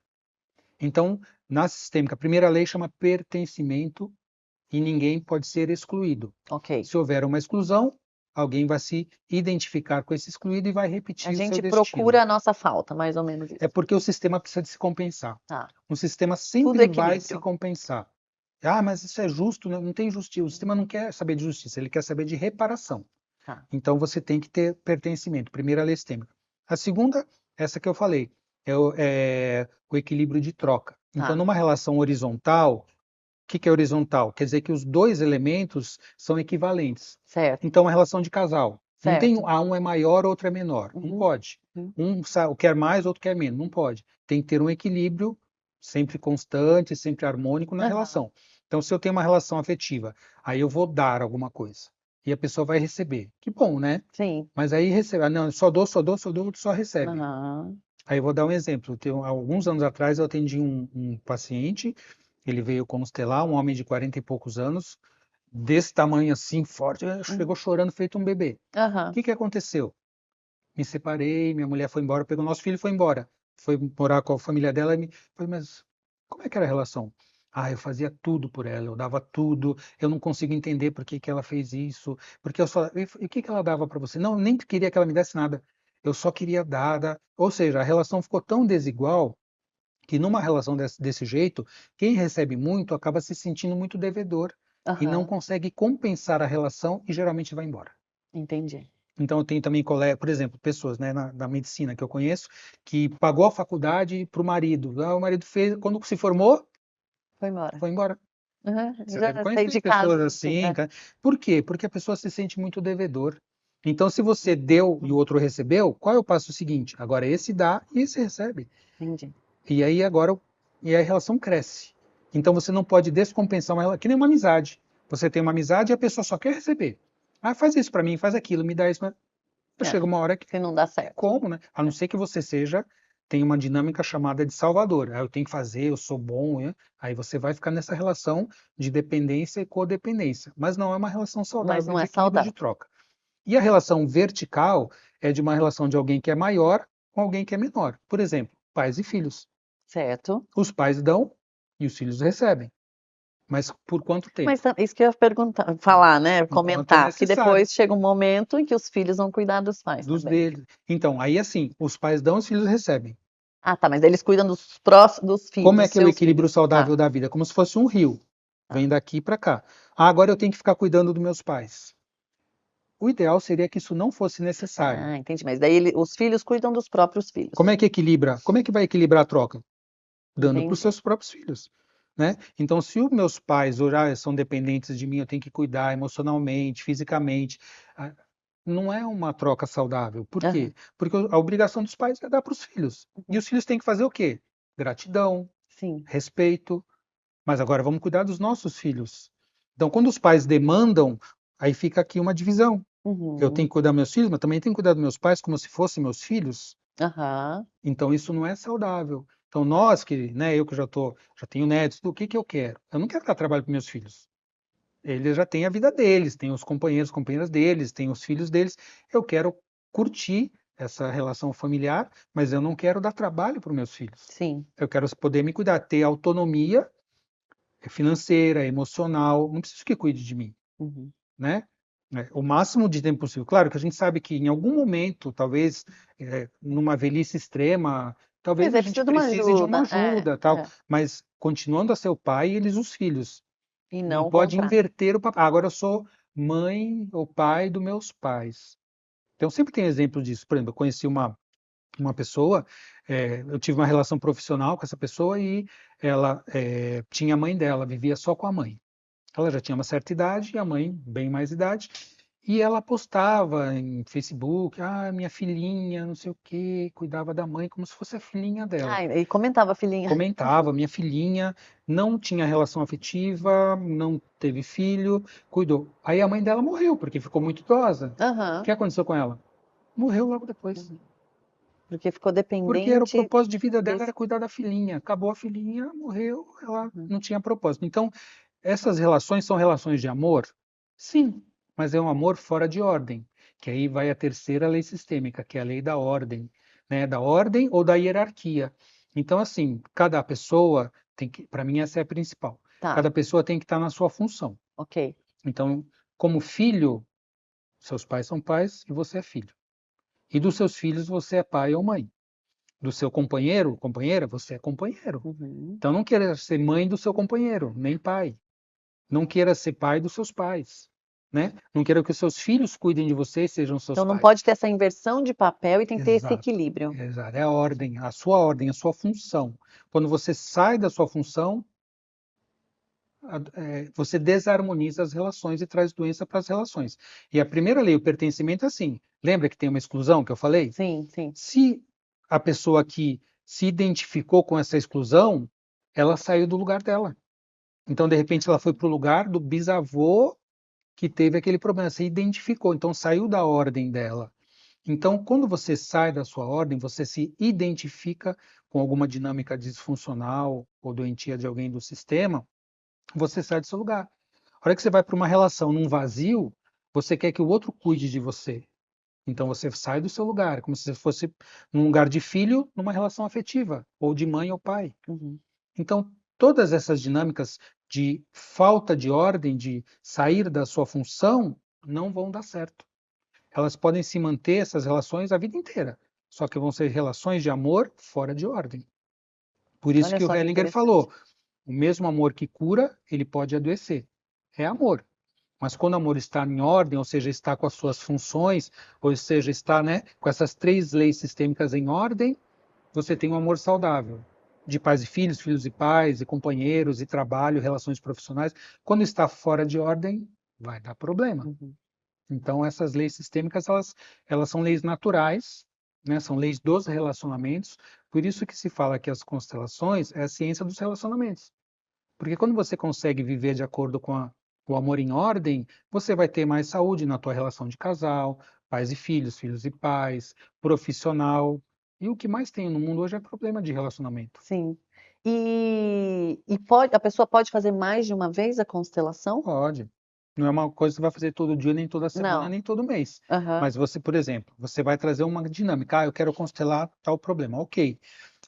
[SPEAKER 2] Então, na sistêmica, a primeira lei chama pertencimento e ninguém pode ser excluído.
[SPEAKER 1] Ok.
[SPEAKER 2] Se houver uma exclusão, alguém vai se identificar com esse excluído e vai
[SPEAKER 1] A
[SPEAKER 2] repetir o seu
[SPEAKER 1] gente
[SPEAKER 2] destino.
[SPEAKER 1] procura a nossa falta, mais ou menos
[SPEAKER 2] É
[SPEAKER 1] isso.
[SPEAKER 2] porque o sistema precisa de se compensar.
[SPEAKER 1] Tá.
[SPEAKER 2] O sistema
[SPEAKER 1] Tudo
[SPEAKER 2] sempre vai se
[SPEAKER 1] equilíbrio.
[SPEAKER 2] compensar. Ah, mas isso é justo? Não, não tem justiça. O sistema não quer saber de justiça, ele quer saber de reparação.
[SPEAKER 1] Tá.
[SPEAKER 2] Então você tem que ter pertencimento. Primeira lei sistêmica. A segunda, essa que eu falei, é o equilíbrio de troca. Então,
[SPEAKER 1] Tá.
[SPEAKER 2] numa relação horizontal, o que que é horizontal? Quer dizer que os dois elementos são equivalentes.
[SPEAKER 1] Certo.
[SPEAKER 2] Então, uma relação de casal. Não tem
[SPEAKER 1] Certo.
[SPEAKER 2] um é maior, outro é menor. Não
[SPEAKER 1] Uhum,
[SPEAKER 2] pode.
[SPEAKER 1] uhum.
[SPEAKER 2] Um quer mais, outro quer menos. Não pode. Tem que ter um equilíbrio sempre constante, sempre harmônico na
[SPEAKER 1] Aham.
[SPEAKER 2] relação. Então, se eu tenho uma relação afetiva, aí eu vou dar alguma coisa. E a pessoa vai receber. Que bom, né?
[SPEAKER 1] Sim.
[SPEAKER 2] Mas aí recebe. Ah, não, só dou, só dou, só dou, só recebe.
[SPEAKER 1] Aham.
[SPEAKER 2] Aí eu vou dar um exemplo. Alguns anos atrás eu atendi um paciente, ele veio constelar, um homem de 40 e poucos anos, desse tamanho assim, forte,
[SPEAKER 1] Uhum.
[SPEAKER 2] chegou chorando feito um bebê. O
[SPEAKER 1] Aham.
[SPEAKER 2] que que aconteceu? Me separei, minha mulher foi embora, pegou nosso filho e foi embora. Foi morar com a família dela e me falei, mas como é que era a relação? Ah, eu fazia tudo por ela, eu dava tudo, eu não consigo entender por que que ela fez isso, porque eu só. E o que que ela dava para você? Não, nem queria que ela me desse nada. Eu só queria dar. Ou seja, a relação ficou tão desigual que numa relação desse jeito, quem recebe muito acaba se sentindo muito devedor e não
[SPEAKER 1] Aham.
[SPEAKER 2] consegue compensar a relação e geralmente vai embora.
[SPEAKER 1] Entendi.
[SPEAKER 2] Então, eu tenho também colega, por exemplo, pessoas, né, na medicina que eu conheço, que pagou a faculdade para o marido. Ah, o marido fez, quando se formou,
[SPEAKER 1] Foi embora.
[SPEAKER 2] foi embora.
[SPEAKER 1] Aham.
[SPEAKER 2] Você deve
[SPEAKER 1] Já sei
[SPEAKER 2] conhecer
[SPEAKER 1] de
[SPEAKER 2] pessoas
[SPEAKER 1] casos assim,
[SPEAKER 2] assim,
[SPEAKER 1] né?
[SPEAKER 2] tá? Por quê? Porque a pessoa se sente muito devedor. Então, se você deu e o outro recebeu, qual é o passo seguinte? Agora esse dá e esse recebe.
[SPEAKER 1] Entendi.
[SPEAKER 2] E aí agora e a relação cresce. Então você não pode descompensar uma relação, que nem uma amizade. Você tem uma amizade e a pessoa só quer receber. Ah, faz isso para mim, faz aquilo, me dá isso. Mas
[SPEAKER 1] É.
[SPEAKER 2] chega uma hora que
[SPEAKER 1] Se não dá
[SPEAKER 2] tem
[SPEAKER 1] certo.
[SPEAKER 2] como, né? A não ser que você seja, tem uma dinâmica chamada de salvador. Ah, eu tenho que fazer, eu sou bom, né? Aí você vai ficar nessa relação de dependência e codependência. Mas não é uma relação
[SPEAKER 1] Mas
[SPEAKER 2] saudável
[SPEAKER 1] não
[SPEAKER 2] de
[SPEAKER 1] é
[SPEAKER 2] equilíbrio de
[SPEAKER 1] saudável.
[SPEAKER 2] troca. E a relação vertical é de uma relação de alguém que é maior com alguém que é menor. Por exemplo, pais e filhos.
[SPEAKER 1] Certo?
[SPEAKER 2] Os pais dão e os filhos recebem. Mas por quanto
[SPEAKER 1] Mas
[SPEAKER 2] tempo?
[SPEAKER 1] isso que eu ia perguntar, falar, né?
[SPEAKER 2] Enquanto é
[SPEAKER 1] Comentar, porque
[SPEAKER 2] necessário,
[SPEAKER 1] depois chega um momento em que os filhos vão cuidar dos pais
[SPEAKER 2] dos
[SPEAKER 1] também.
[SPEAKER 2] deles. Então, aí assim, os pais dão, os filhos recebem.
[SPEAKER 1] Ah, tá, mas eles cuidam dos próximos, dos filhos,
[SPEAKER 2] Como é
[SPEAKER 1] dos
[SPEAKER 2] que é o
[SPEAKER 1] seus
[SPEAKER 2] equilíbrio
[SPEAKER 1] filhos. Tá,
[SPEAKER 2] saudável da vida? Como se fosse um rio.
[SPEAKER 1] tá.
[SPEAKER 2] Vem daqui para cá. Ah, agora eu tenho que ficar cuidando dos meus pais. O ideal seria que isso não fosse necessário.
[SPEAKER 1] Ah, entendi. Mas daí os filhos cuidam dos próprios
[SPEAKER 2] Como é
[SPEAKER 1] filhos.
[SPEAKER 2] que equilibra? Como é que vai equilibrar a troca? Dando para os
[SPEAKER 1] Entendi.
[SPEAKER 2] seus próprios filhos. Né? Então, se os meus pais hoje são dependentes de mim, eu tenho que cuidar emocionalmente, fisicamente, ah, não é uma troca saudável. Por
[SPEAKER 1] Aham.
[SPEAKER 2] quê? Porque a obrigação dos pais é dar para os filhos. E
[SPEAKER 1] Uhum.
[SPEAKER 2] os filhos têm que fazer o quê? Gratidão,
[SPEAKER 1] Sim.
[SPEAKER 2] respeito. Mas agora vamos cuidar dos nossos filhos. Então, quando os pais demandam, aí fica aqui uma divisão. Eu tenho
[SPEAKER 1] Uhum.
[SPEAKER 2] que cuidar dos meus filhos, mas também tenho que cuidar dos meus pais como se fossem meus filhos.
[SPEAKER 1] Aham.
[SPEAKER 2] Então isso não é saudável. Então nós que, né, eu que já tenho netos, o que que eu quero? Eu não quero dar trabalho para meus filhos. Eles já têm a vida deles, têm os companheiros, companheiras deles, têm os filhos deles. Eu quero curtir essa relação familiar, mas eu não quero dar trabalho para os meus filhos.
[SPEAKER 1] Sim.
[SPEAKER 2] Eu quero poder me cuidar, ter autonomia financeira, emocional, não preciso que cuide de mim,
[SPEAKER 1] Uhum.
[SPEAKER 2] né? O máximo de tempo possível. Claro que a gente sabe que em algum momento, talvez numa velhice extrema, talvez
[SPEAKER 1] Mas
[SPEAKER 2] a
[SPEAKER 1] aí
[SPEAKER 2] gente
[SPEAKER 1] precisa de uma
[SPEAKER 2] precise de uma
[SPEAKER 1] ajuda. É,
[SPEAKER 2] ajuda, tal,
[SPEAKER 1] é.
[SPEAKER 2] mas continuando a ser o pai, eles os filhos.
[SPEAKER 1] E
[SPEAKER 2] Não
[SPEAKER 1] não o
[SPEAKER 2] pode
[SPEAKER 1] contrário.
[SPEAKER 2] inverter o papel. Agora eu sou mãe ou pai dos meus pais. Então sempre tem exemplo disso. Por exemplo, eu conheci uma pessoa, eu tive uma relação profissional com essa pessoa e ela tinha a mãe dela, vivia só com a mãe. Ela já tinha uma certa idade e a mãe bem mais idade. E ela postava em Facebook, ah, minha filhinha, não sei o quê, cuidava da mãe como se fosse a filhinha dela.
[SPEAKER 1] Ah, e comentava, filhinha.
[SPEAKER 2] Comentava, minha filhinha não tinha relação afetiva, não teve filho, cuidou. Aí a mãe dela morreu porque ficou muito idosa. O
[SPEAKER 1] Aham.
[SPEAKER 2] que aconteceu com ela? Morreu logo depois.
[SPEAKER 1] Uhum. Porque ficou
[SPEAKER 2] Porque era o
[SPEAKER 1] dependente
[SPEAKER 2] propósito de vida dela,
[SPEAKER 1] desse.
[SPEAKER 2] era cuidar da filhinha. Acabou a filhinha, morreu, ela
[SPEAKER 1] Uhum.
[SPEAKER 2] não tinha propósito. Então, essas relações são relações de amor? Sim, mas é um amor fora de ordem, que aí vai a terceira lei sistêmica, que é a lei da ordem, né? Da ordem ou da hierarquia. Então, assim, cada pessoa tem que, para mim, essa é a principal.
[SPEAKER 1] Tá,
[SPEAKER 2] Cada pessoa tem que estar na sua função.
[SPEAKER 1] ok.
[SPEAKER 2] Então, como filho, seus pais são pais e você é filho. E dos seus filhos, você é pai ou mãe. Do seu companheiro, companheira, você é companheiro.
[SPEAKER 1] Uhum.
[SPEAKER 2] Então não queira ser mãe do seu companheiro, nem pai. Não queira ser pai dos seus pais, né? Não queira que os seus filhos cuidem de você e sejam seus
[SPEAKER 1] Então não
[SPEAKER 2] pais.
[SPEAKER 1] pode ter essa inversão de papel e tem que ter esse
[SPEAKER 2] Exato.
[SPEAKER 1] equilíbrio.
[SPEAKER 2] Exato. É a ordem, a sua função. Quando você sai da sua função, você desarmoniza as relações e traz doença para as relações. E a primeira lei, o pertencimento, é assim. Lembra que tem uma exclusão que eu falei?
[SPEAKER 1] Sim, sim.
[SPEAKER 2] Se a pessoa que se identificou com essa exclusão, ela saiu do lugar dela. Então, de repente, ela foi para o lugar do bisavô que teve aquele problema, se identificou, então saiu da ordem dela. Então, quando você sai da sua ordem, você se identifica com alguma dinâmica disfuncional ou doentia de alguém do sistema, você sai do seu lugar. A hora que você vai para uma relação num vazio, você quer que o outro cuide de você. Então você sai do seu lugar, como se você fosse num lugar de filho, numa relação afetiva, ou de mãe ou pai.
[SPEAKER 1] Uhum.
[SPEAKER 2] Então, todas essas dinâmicas de falta de ordem, de sair da sua função, não vão dar certo. Elas podem se manter, essas relações, a vida inteira. Só que vão ser relações de amor fora de ordem. Por isso
[SPEAKER 1] Olha
[SPEAKER 2] que o
[SPEAKER 1] só que
[SPEAKER 2] Hellinger
[SPEAKER 1] interessante.
[SPEAKER 2] falou: o mesmo amor que cura, ele pode adoecer. É amor. Mas quando o amor está em ordem, ou seja, está com as suas funções, ou seja, está, né, com essas três leis sistêmicas em ordem, você tem um amor saudável. De pais e filhos, filhos e pais, e companheiros, e trabalho, relações profissionais. Quando está fora de ordem, vai dar problema.
[SPEAKER 1] Uhum.
[SPEAKER 2] Então, essas leis sistêmicas, elas são leis naturais, né? São leis dos relacionamentos. Por isso que se fala que as constelações é a ciência dos relacionamentos. Porque quando você consegue viver de acordo com o amor em ordem, você vai ter mais saúde na tua relação de casal, pais e filhos, filhos e pais, profissional. E o que mais tem no mundo hoje é problema de relacionamento.
[SPEAKER 1] Sim. E pode, a pessoa pode fazer mais de uma vez a constelação?
[SPEAKER 2] Pode. Não é uma coisa que você vai fazer todo dia, nem toda semana,
[SPEAKER 1] Não.
[SPEAKER 2] nem todo mês.
[SPEAKER 1] Aham.
[SPEAKER 2] Mas você, por exemplo, você vai trazer uma dinâmica. Ah, eu quero constelar tal problema. Ok.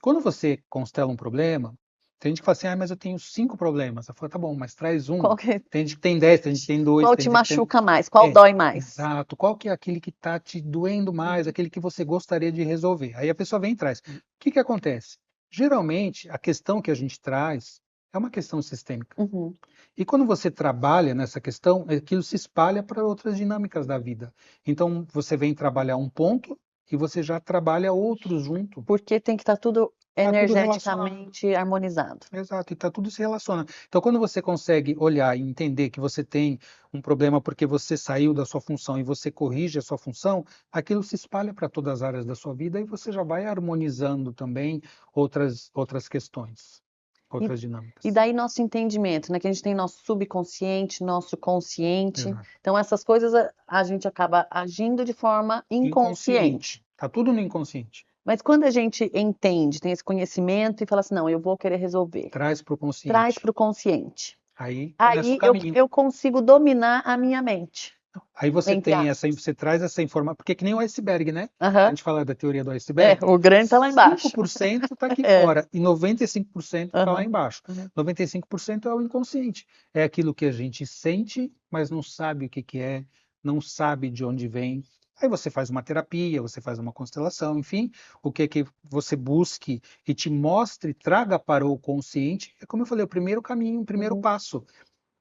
[SPEAKER 2] Quando você constela um problema, tem gente que fala assim, ah, mas eu tenho 5 problemas. Eu falo, tá bom, mas traz um.
[SPEAKER 1] Qual que,
[SPEAKER 2] Tem gente que tem 10, tem gente que tem 2,
[SPEAKER 1] qual
[SPEAKER 2] tem
[SPEAKER 1] te
[SPEAKER 2] gente que tem...
[SPEAKER 1] machuca mais? Qual
[SPEAKER 2] É,
[SPEAKER 1] dói mais?
[SPEAKER 2] exato. Qual que é aquele que está te doendo mais,
[SPEAKER 1] Uhum.
[SPEAKER 2] aquele que você gostaria de resolver? Aí a pessoa vem e traz. O que que acontece? Geralmente, a questão que a gente traz é uma questão sistêmica.
[SPEAKER 1] Uhum.
[SPEAKER 2] E quando você trabalha nessa questão, aquilo se espalha para outras dinâmicas da vida. Então, você vem trabalhar um ponto e você já trabalha outros junto.
[SPEAKER 1] Porque tem que estar tudo
[SPEAKER 2] Está tudo relacionado.
[SPEAKER 1] energeticamente harmonizado.
[SPEAKER 2] Exato, e está tudo se relaciona. Então, quando você consegue olhar e entender que você tem um problema porque você saiu da sua função e você corrige a sua função, aquilo se espalha para todas as áreas da sua vida e você já vai harmonizando também outras questões,
[SPEAKER 1] E,
[SPEAKER 2] outras
[SPEAKER 1] e
[SPEAKER 2] dinâmicas.
[SPEAKER 1] daí nosso entendimento, né? Que a gente tem nosso subconsciente, nosso consciente.
[SPEAKER 2] Exato.
[SPEAKER 1] Então essas coisas a gente acaba agindo de forma inconsciente.
[SPEAKER 2] Inconsciente. Está tudo no inconsciente.
[SPEAKER 1] Mas quando a gente entende, tem esse conhecimento e fala assim, não, eu vou querer resolver,
[SPEAKER 2] Traz para o
[SPEAKER 1] traz para
[SPEAKER 2] consciente.
[SPEAKER 1] o consciente.
[SPEAKER 2] Aí começa o
[SPEAKER 1] Aí
[SPEAKER 2] caminho.
[SPEAKER 1] eu consigo dominar a minha mente,
[SPEAKER 2] Aí você
[SPEAKER 1] entre
[SPEAKER 2] tem essa,
[SPEAKER 1] aspas.
[SPEAKER 2] você traz essa informação, porque é que nem o iceberg, né? A
[SPEAKER 1] Aham.
[SPEAKER 2] gente fala da teoria do
[SPEAKER 1] É,
[SPEAKER 2] iceberg.
[SPEAKER 1] o grande tá lá embaixo.
[SPEAKER 2] 5% está aqui
[SPEAKER 1] É.
[SPEAKER 2] fora e 95% está lá
[SPEAKER 1] Aham.
[SPEAKER 2] embaixo.
[SPEAKER 1] Uhum.
[SPEAKER 2] 95% é o inconsciente. É aquilo que a gente sente, mas não sabe o que que é, não sabe de onde vem. Aí você faz uma terapia, você faz uma constelação, enfim, o que que você busque e te mostre, traga para o consciente. É como eu falei, o primeiro caminho, o primeiro
[SPEAKER 1] Uhum.
[SPEAKER 2] passo.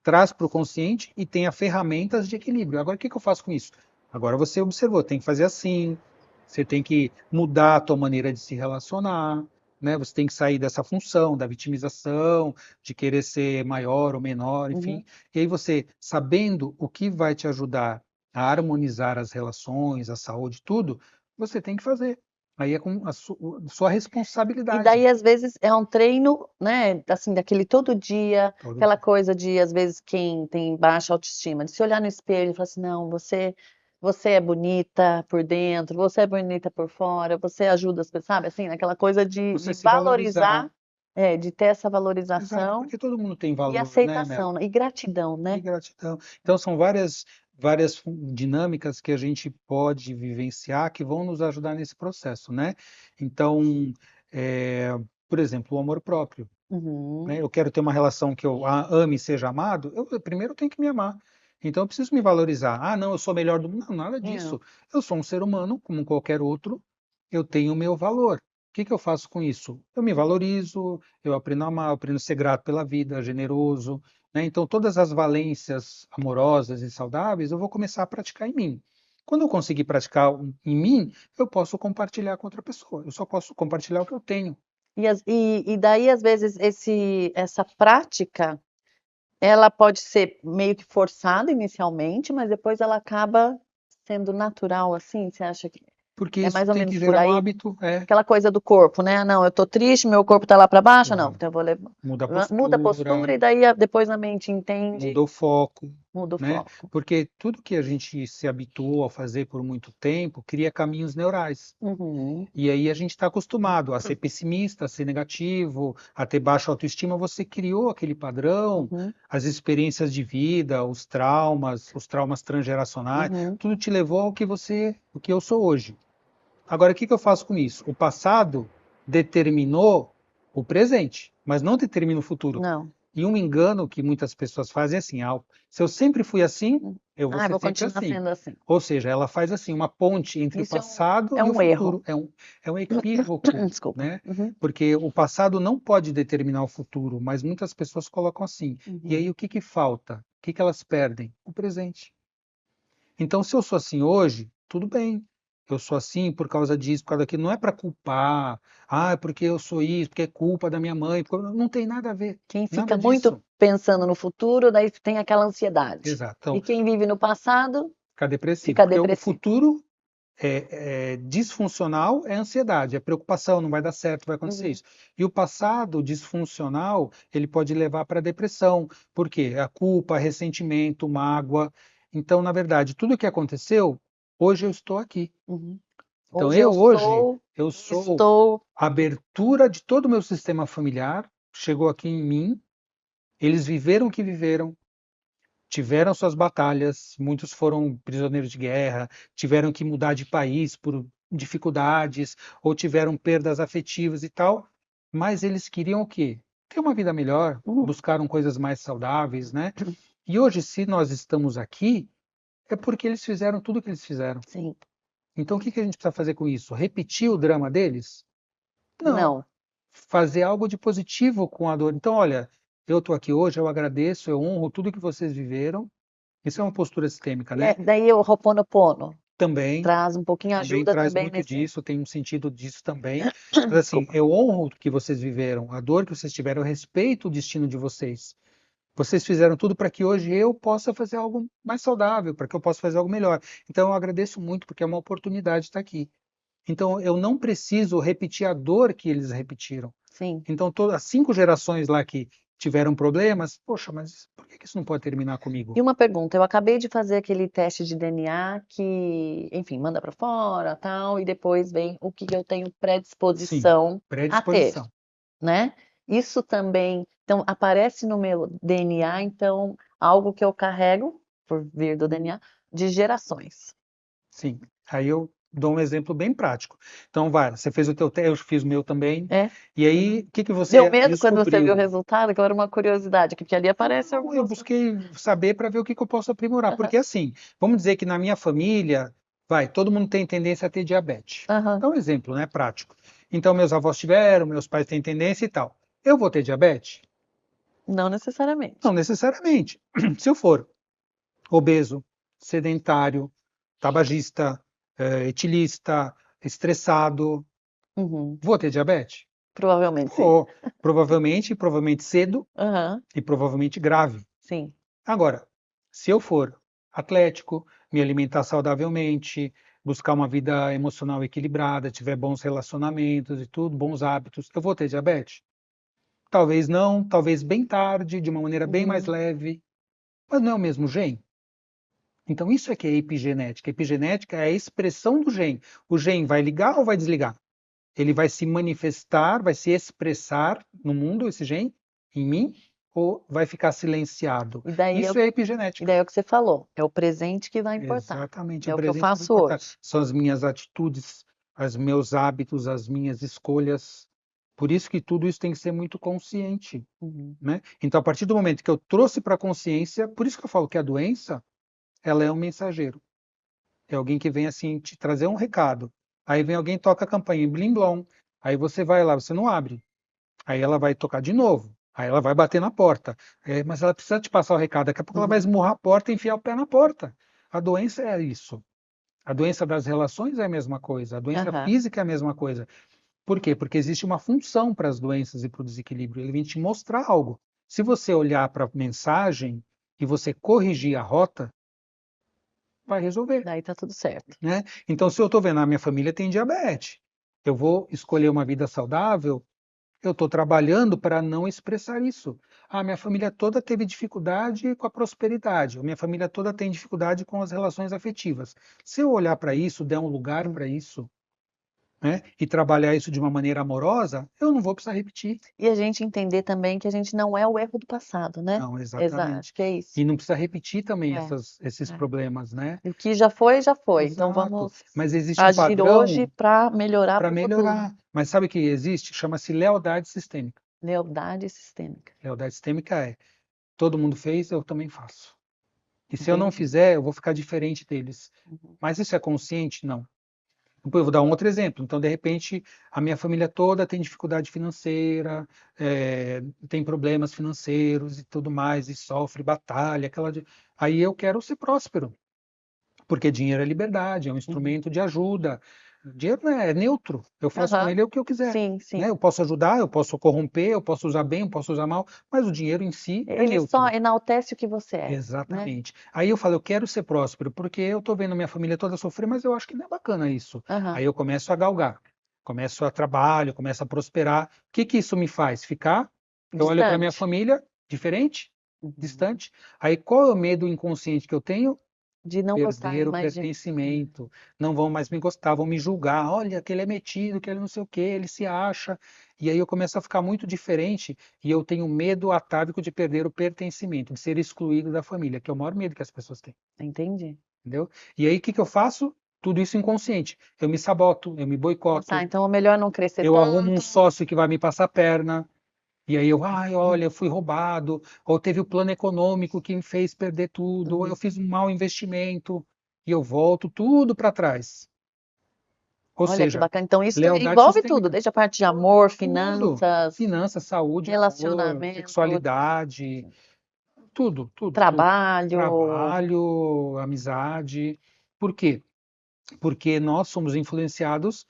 [SPEAKER 2] Traz para o consciente e tenha ferramentas de equilíbrio. Agora, o que que eu faço com isso? Agora você observou, tem que fazer assim, você tem que mudar a tua maneira de se relacionar, né? Você tem que sair dessa função, da vitimização, de querer ser maior ou menor, enfim.
[SPEAKER 1] Uhum.
[SPEAKER 2] E aí você, sabendo o que vai te ajudar a harmonizar as relações, a saúde, tudo, você tem que fazer. Aí é com a sua
[SPEAKER 1] E
[SPEAKER 2] responsabilidade.
[SPEAKER 1] daí, às vezes, é um treino, né, assim, daquele todo dia,
[SPEAKER 2] Todo
[SPEAKER 1] aquela
[SPEAKER 2] dia.
[SPEAKER 1] coisa de, às vezes, quem tem baixa autoestima, de se olhar no espelho e falar assim, não, você você é bonita por dentro, você é bonita por fora, você ajuda as pessoas, sabe? Assim, aquela coisa
[SPEAKER 2] Você
[SPEAKER 1] de
[SPEAKER 2] se valorizar.
[SPEAKER 1] valorizar, de ter essa
[SPEAKER 2] Exato,
[SPEAKER 1] valorização
[SPEAKER 2] porque todo mundo tem
[SPEAKER 1] e
[SPEAKER 2] valor, né, Mel?
[SPEAKER 1] aceitação, né? E gratidão,
[SPEAKER 2] E
[SPEAKER 1] né?
[SPEAKER 2] gratidão. Então, são várias dinâmicas que a gente pode vivenciar que vão nos ajudar nesse processo, né? Então, é, por exemplo, o amor próprio,
[SPEAKER 1] Uhum.
[SPEAKER 2] né? Eu quero ter uma relação que eu ame e seja amado, eu primeiro tenho que me amar. Então, eu preciso me valorizar. Ah, não, eu sou melhor do mundo. Não, nada
[SPEAKER 1] Não.
[SPEAKER 2] disso. Eu sou um ser humano, como qualquer outro, eu tenho o meu valor. O que que eu faço com isso? Eu me valorizo, eu aprendo a amar, eu aprendo a ser grato pela vida, generoso, né? Então, todas as valências amorosas e saudáveis eu vou começar a praticar em mim. Quando eu conseguir praticar em mim, eu posso compartilhar com outra pessoa. Eu só posso compartilhar o que eu tenho.
[SPEAKER 1] E daí, às vezes, essa prática, ela pode ser meio que forçada inicialmente, mas depois ela acaba sendo natural, assim? Você acha que
[SPEAKER 2] Porque
[SPEAKER 1] é
[SPEAKER 2] isso
[SPEAKER 1] mais ou
[SPEAKER 2] tem que
[SPEAKER 1] menos por
[SPEAKER 2] gerar um
[SPEAKER 1] aí?
[SPEAKER 2] hábito, é.
[SPEAKER 1] Aquela coisa do corpo, né? Não, eu tô triste, meu corpo tá lá para baixo, não,
[SPEAKER 2] Claro.
[SPEAKER 1] então eu vou levar.
[SPEAKER 2] Muda a
[SPEAKER 1] Muda a
[SPEAKER 2] postura,
[SPEAKER 1] postura e daí depois a mente entende,
[SPEAKER 2] muda o foco,
[SPEAKER 1] muda o
[SPEAKER 2] né?
[SPEAKER 1] foco.
[SPEAKER 2] Porque tudo que a gente se habituou a fazer por muito tempo cria caminhos neurais.
[SPEAKER 1] Uhum,
[SPEAKER 2] E aí a gente está acostumado a ser pessimista, a ser negativo, a ter baixa autoestima. Você criou aquele padrão,
[SPEAKER 1] uhum,
[SPEAKER 2] as experiências de vida, os traumas transgeracionais,
[SPEAKER 1] uhum.
[SPEAKER 2] tudo te levou ao que o que eu sou hoje. Agora, o que que eu faço com isso? O passado determinou o presente, mas não determina o futuro.
[SPEAKER 1] Não.
[SPEAKER 2] E um engano que muitas pessoas fazem é assim: se eu sempre fui assim, eu vou
[SPEAKER 1] Ah, eu
[SPEAKER 2] ser
[SPEAKER 1] vou
[SPEAKER 2] sempre
[SPEAKER 1] continuar
[SPEAKER 2] assim.
[SPEAKER 1] sendo assim.
[SPEAKER 2] Ou seja, ela faz assim uma ponte entre o
[SPEAKER 1] Isso
[SPEAKER 2] passado
[SPEAKER 1] é
[SPEAKER 2] e o
[SPEAKER 1] um erro.
[SPEAKER 2] futuro. É um equívoco,
[SPEAKER 1] Desculpa.
[SPEAKER 2] né?
[SPEAKER 1] Uhum,
[SPEAKER 2] Porque o passado não pode determinar o futuro, mas muitas pessoas colocam assim. E aí
[SPEAKER 1] uhum,
[SPEAKER 2] o que que falta? O que que elas perdem? O presente. Então, se eu sou assim hoje, tudo bem. Eu sou assim por causa disso, por causa daquilo. Não é para culpar. Ah, é porque eu sou isso, porque é culpa da minha mãe. Não tem nada a ver.
[SPEAKER 1] Quem fica
[SPEAKER 2] Nada
[SPEAKER 1] muito
[SPEAKER 2] disso.
[SPEAKER 1] pensando no futuro, daí tem aquela ansiedade.
[SPEAKER 2] Exato.
[SPEAKER 1] E
[SPEAKER 2] Então,
[SPEAKER 1] quem vive no passado
[SPEAKER 2] ficar depressivo.
[SPEAKER 1] fica
[SPEAKER 2] Porque o
[SPEAKER 1] depressivo.
[SPEAKER 2] futuro é disfuncional, é ansiedade, é preocupação, não vai dar certo, vai acontecer
[SPEAKER 1] Uhum,
[SPEAKER 2] isso. E o passado disfuncional, ele pode levar para depressão. Por quê? A culpa, ressentimento, mágoa. Então, na verdade, tudo o que aconteceu, hoje eu estou aqui.
[SPEAKER 1] uhum.
[SPEAKER 2] Então,
[SPEAKER 1] Hoje eu sou
[SPEAKER 2] eu
[SPEAKER 1] e
[SPEAKER 2] sou
[SPEAKER 1] estou.
[SPEAKER 2] a abertura de todo o meu sistema familiar, chegou aqui em mim, eles viveram o que viveram, tiveram suas batalhas, muitos foram prisioneiros de guerra, tiveram que mudar de país por dificuldades, ou tiveram perdas afetivas e tal, mas eles queriam o quê? Ter uma vida melhor,
[SPEAKER 1] Uhum.
[SPEAKER 2] buscaram coisas mais saudáveis, né? E hoje, se nós estamos aqui, é porque eles fizeram tudo o que eles fizeram.
[SPEAKER 1] Sim.
[SPEAKER 2] Então, o que que a gente precisa fazer com isso? Repetir o drama deles? Não.
[SPEAKER 1] Não.
[SPEAKER 2] Fazer algo de positivo com a dor. Então, olha, eu estou aqui hoje, eu agradeço, eu honro tudo que vocês viveram. Isso é uma postura sistêmica, né?
[SPEAKER 1] Daí o Ho'oponopono
[SPEAKER 2] Também,
[SPEAKER 1] traz um pouquinho,
[SPEAKER 2] também
[SPEAKER 1] ajuda
[SPEAKER 2] traz
[SPEAKER 1] também
[SPEAKER 2] muito
[SPEAKER 1] nesse.
[SPEAKER 2] disso, tem um sentido disso também. Mas assim,
[SPEAKER 1] Desculpa.
[SPEAKER 2] eu honro o que vocês viveram, a dor que vocês tiveram, eu respeito o destino de vocês. Vocês fizeram tudo para que hoje eu possa fazer algo mais saudável, para que eu possa fazer algo melhor. Então, eu agradeço muito, porque é uma oportunidade estar aqui. Então, eu não preciso repetir a dor que eles repetiram.
[SPEAKER 1] Sim.
[SPEAKER 2] Então, todas as 5 gerações lá que tiveram problemas, poxa, mas por que que isso não pode terminar
[SPEAKER 1] E
[SPEAKER 2] comigo?
[SPEAKER 1] uma pergunta, eu acabei de fazer aquele teste de DNA que, enfim, manda para fora, tal, e depois vem o que eu tenho
[SPEAKER 2] Sim,
[SPEAKER 1] predisposição a ter,
[SPEAKER 2] predisposição.
[SPEAKER 1] né? Isso também, então, aparece no meu DNA, então, algo que eu carrego, por vir do DNA, de gerações.
[SPEAKER 2] Sim. Aí eu dou um exemplo bem prático. Então, vai, você fez o teu teste, eu fiz o meu também.
[SPEAKER 1] É?
[SPEAKER 2] E aí, o que que
[SPEAKER 1] Deu
[SPEAKER 2] você
[SPEAKER 1] medo quando você viu o
[SPEAKER 2] descobriu?
[SPEAKER 1] resultado? Agora uma curiosidade, porque ali aparece
[SPEAKER 2] Não, eu
[SPEAKER 1] algumas coisas.
[SPEAKER 2] busquei saber para ver o que que eu posso aprimorar.
[SPEAKER 1] Aham,
[SPEAKER 2] Porque assim, vamos dizer que na minha família, vai, todo mundo tem tendência a ter diabetes.
[SPEAKER 1] aham.
[SPEAKER 2] Então, um exemplo, né, prático. Então, meus avós tiveram, meus pais têm tendência e tal. Eu vou ter diabetes?
[SPEAKER 1] Não
[SPEAKER 2] Não
[SPEAKER 1] necessariamente.
[SPEAKER 2] necessariamente. Se eu for obeso, sedentário, tabagista, etilista, estressado,
[SPEAKER 1] Uhum.
[SPEAKER 2] vou ter diabetes?
[SPEAKER 1] Provavelmente sim.
[SPEAKER 2] Vou. Provavelmente cedo
[SPEAKER 1] Aham,
[SPEAKER 2] e provavelmente grave.
[SPEAKER 1] sim.
[SPEAKER 2] Agora, se eu for atlético, me alimentar saudavelmente, buscar uma vida emocional equilibrada, tiver bons relacionamentos e tudo, bons hábitos, eu vou ter diabetes? Talvez não, talvez bem tarde, de uma maneira bem mais
[SPEAKER 1] Uhum.
[SPEAKER 2] leve, mas não é o mesmo gene. Então, isso é que é epigenética. Epigenética é a expressão do gene. O gene vai ligar ou vai desligar? Ele vai se manifestar, vai se expressar no mundo, esse gene, em mim, ou vai ficar silenciado?
[SPEAKER 1] E daí,
[SPEAKER 2] Isso é
[SPEAKER 1] e
[SPEAKER 2] epigenética.
[SPEAKER 1] daí é o que você falou, é o presente que vai importar.
[SPEAKER 2] Exatamente,
[SPEAKER 1] É
[SPEAKER 2] o
[SPEAKER 1] o que eu
[SPEAKER 2] presente que vai
[SPEAKER 1] faço
[SPEAKER 2] importar.
[SPEAKER 1] hoje.
[SPEAKER 2] São as minhas atitudes, os meus hábitos, as minhas escolhas. Por isso que tudo isso tem que ser muito consciente,
[SPEAKER 1] Uhum.
[SPEAKER 2] né? Então, a partir do momento que eu trouxe para a consciência, por isso que eu falo que a doença, ela é um mensageiro. É alguém que vem assim te trazer um recado. Aí vem alguém, toca a campainha, blim blom. Aí você vai lá, você não abre. Aí ela vai tocar de novo. Aí ela vai bater na porta. Mas ela precisa te passar o recado. Daqui a pouco ela vai
[SPEAKER 1] Uhum.
[SPEAKER 2] esmurrar a porta e enfiar o pé na porta. A doença é isso. A doença das relações é a mesma coisa. A doença
[SPEAKER 1] Aham.
[SPEAKER 2] física é a mesma coisa. Por quê? Porque existe uma função para as doenças e para o desequilíbrio. Ele vem te mostrar algo. Se você olhar para a mensagem e você corrigir a rota, vai resolver.
[SPEAKER 1] Daí tá tudo certo.
[SPEAKER 2] Né? Então, se eu estou vendo, a minha família tem diabetes, eu vou escolher uma vida saudável, eu estou trabalhando para não expressar isso. A minha família toda teve dificuldade com a prosperidade, a minha família toda tem dificuldade com as relações afetivas. Se eu olhar para isso, der um lugar
[SPEAKER 1] Hum.
[SPEAKER 2] para isso, né, e trabalhar isso de uma maneira amorosa, eu não vou precisar repetir.
[SPEAKER 1] E a gente entender também que a gente não é o erro do passado, né?
[SPEAKER 2] Não,
[SPEAKER 1] Exato,
[SPEAKER 2] exatamente.
[SPEAKER 1] acho que é isso.
[SPEAKER 2] E não precisa repetir também
[SPEAKER 1] É,
[SPEAKER 2] esses
[SPEAKER 1] é.
[SPEAKER 2] problemas, né?
[SPEAKER 1] E o que já foi, já foi. Então
[SPEAKER 2] Exato.
[SPEAKER 1] vamos
[SPEAKER 2] Mas existe um
[SPEAKER 1] agir hoje
[SPEAKER 2] padrão
[SPEAKER 1] para melhorar
[SPEAKER 2] para
[SPEAKER 1] para o futuro.
[SPEAKER 2] melhorar. Mas sabe o que existe? Chama-se lealdade sistêmica.
[SPEAKER 1] Lealdade sistêmica.
[SPEAKER 2] Lealdade sistêmica é todo mundo fez, eu também faço. E se eu não
[SPEAKER 1] Entendi.
[SPEAKER 2] fizer, eu vou ficar diferente deles.
[SPEAKER 1] Uhum.
[SPEAKER 2] Mas isso é consciente? Não. Depois eu vou dar um outro exemplo. Então, de repente, a minha família toda tem dificuldade financeira, tem problemas financeiros e tudo mais, e sofre batalha. Aí eu quero ser próspero, porque dinheiro é liberdade, é um
[SPEAKER 1] Uhum.
[SPEAKER 2] instrumento de ajuda. Dinheiro é neutro, eu faço com
[SPEAKER 1] Aham.
[SPEAKER 2] ele o que eu quiser.
[SPEAKER 1] Sim,
[SPEAKER 2] Né?
[SPEAKER 1] sim.
[SPEAKER 2] Eu posso ajudar, eu posso corromper, eu posso usar bem, eu posso usar mal, mas o dinheiro em si é
[SPEAKER 1] Ele só
[SPEAKER 2] neutro.
[SPEAKER 1] enaltece o que você é, né?
[SPEAKER 2] Exatamente. Aí eu falo, eu quero ser próspero, porque eu estou vendo minha família toda sofrer, mas eu acho que não é bacana isso.
[SPEAKER 1] Aham.
[SPEAKER 2] Aí eu começo a galgar, começo a trabalho, começo a prosperar. O que que isso me faz? Ficar, eu olho para minha
[SPEAKER 1] Distante.
[SPEAKER 2] família, diferente,
[SPEAKER 1] Uhum.
[SPEAKER 2] distante. Aí qual é o medo inconsciente que eu tenho?
[SPEAKER 1] De não
[SPEAKER 2] Perder
[SPEAKER 1] gostarem
[SPEAKER 2] o
[SPEAKER 1] mais de mim. Uhum.
[SPEAKER 2] pertencimento, não vão mais me gostar, vão me julgar. Olha, que ele é metido, que ele não sei o quê, ele se acha. E aí eu começo a ficar muito diferente e eu tenho medo atávico de perder o pertencimento, de ser excluído da família, que é o maior medo que as pessoas têm,
[SPEAKER 1] Entendi.
[SPEAKER 2] entendeu? E aí o que que eu faço? Tudo isso inconsciente. Eu me saboto, eu me
[SPEAKER 1] Tá,
[SPEAKER 2] boicoto,
[SPEAKER 1] então é melhor não crescer
[SPEAKER 2] eu arrumo um
[SPEAKER 1] tanto.
[SPEAKER 2] sócio que vai me passar a perna. E aí eu, ai, olha, eu fui roubado, ou teve o plano econômico que me fez perder tudo, ou eu
[SPEAKER 1] Uhum.
[SPEAKER 2] fiz um mau investimento e eu volto tudo para trás. Ou
[SPEAKER 1] Olha que
[SPEAKER 2] seja,
[SPEAKER 1] bacana. Então isso
[SPEAKER 2] lealdade
[SPEAKER 1] envolve tudo,
[SPEAKER 2] sistêmica.
[SPEAKER 1] desde a parte de amor,
[SPEAKER 2] Tudo.
[SPEAKER 1] finanças,
[SPEAKER 2] Finanças, saúde, amor,
[SPEAKER 1] relacionamento,
[SPEAKER 2] sexualidade, tudo, tudo, tudo.
[SPEAKER 1] trabalho.
[SPEAKER 2] Trabalho, amizade. Por quê? Porque nós somos influenciados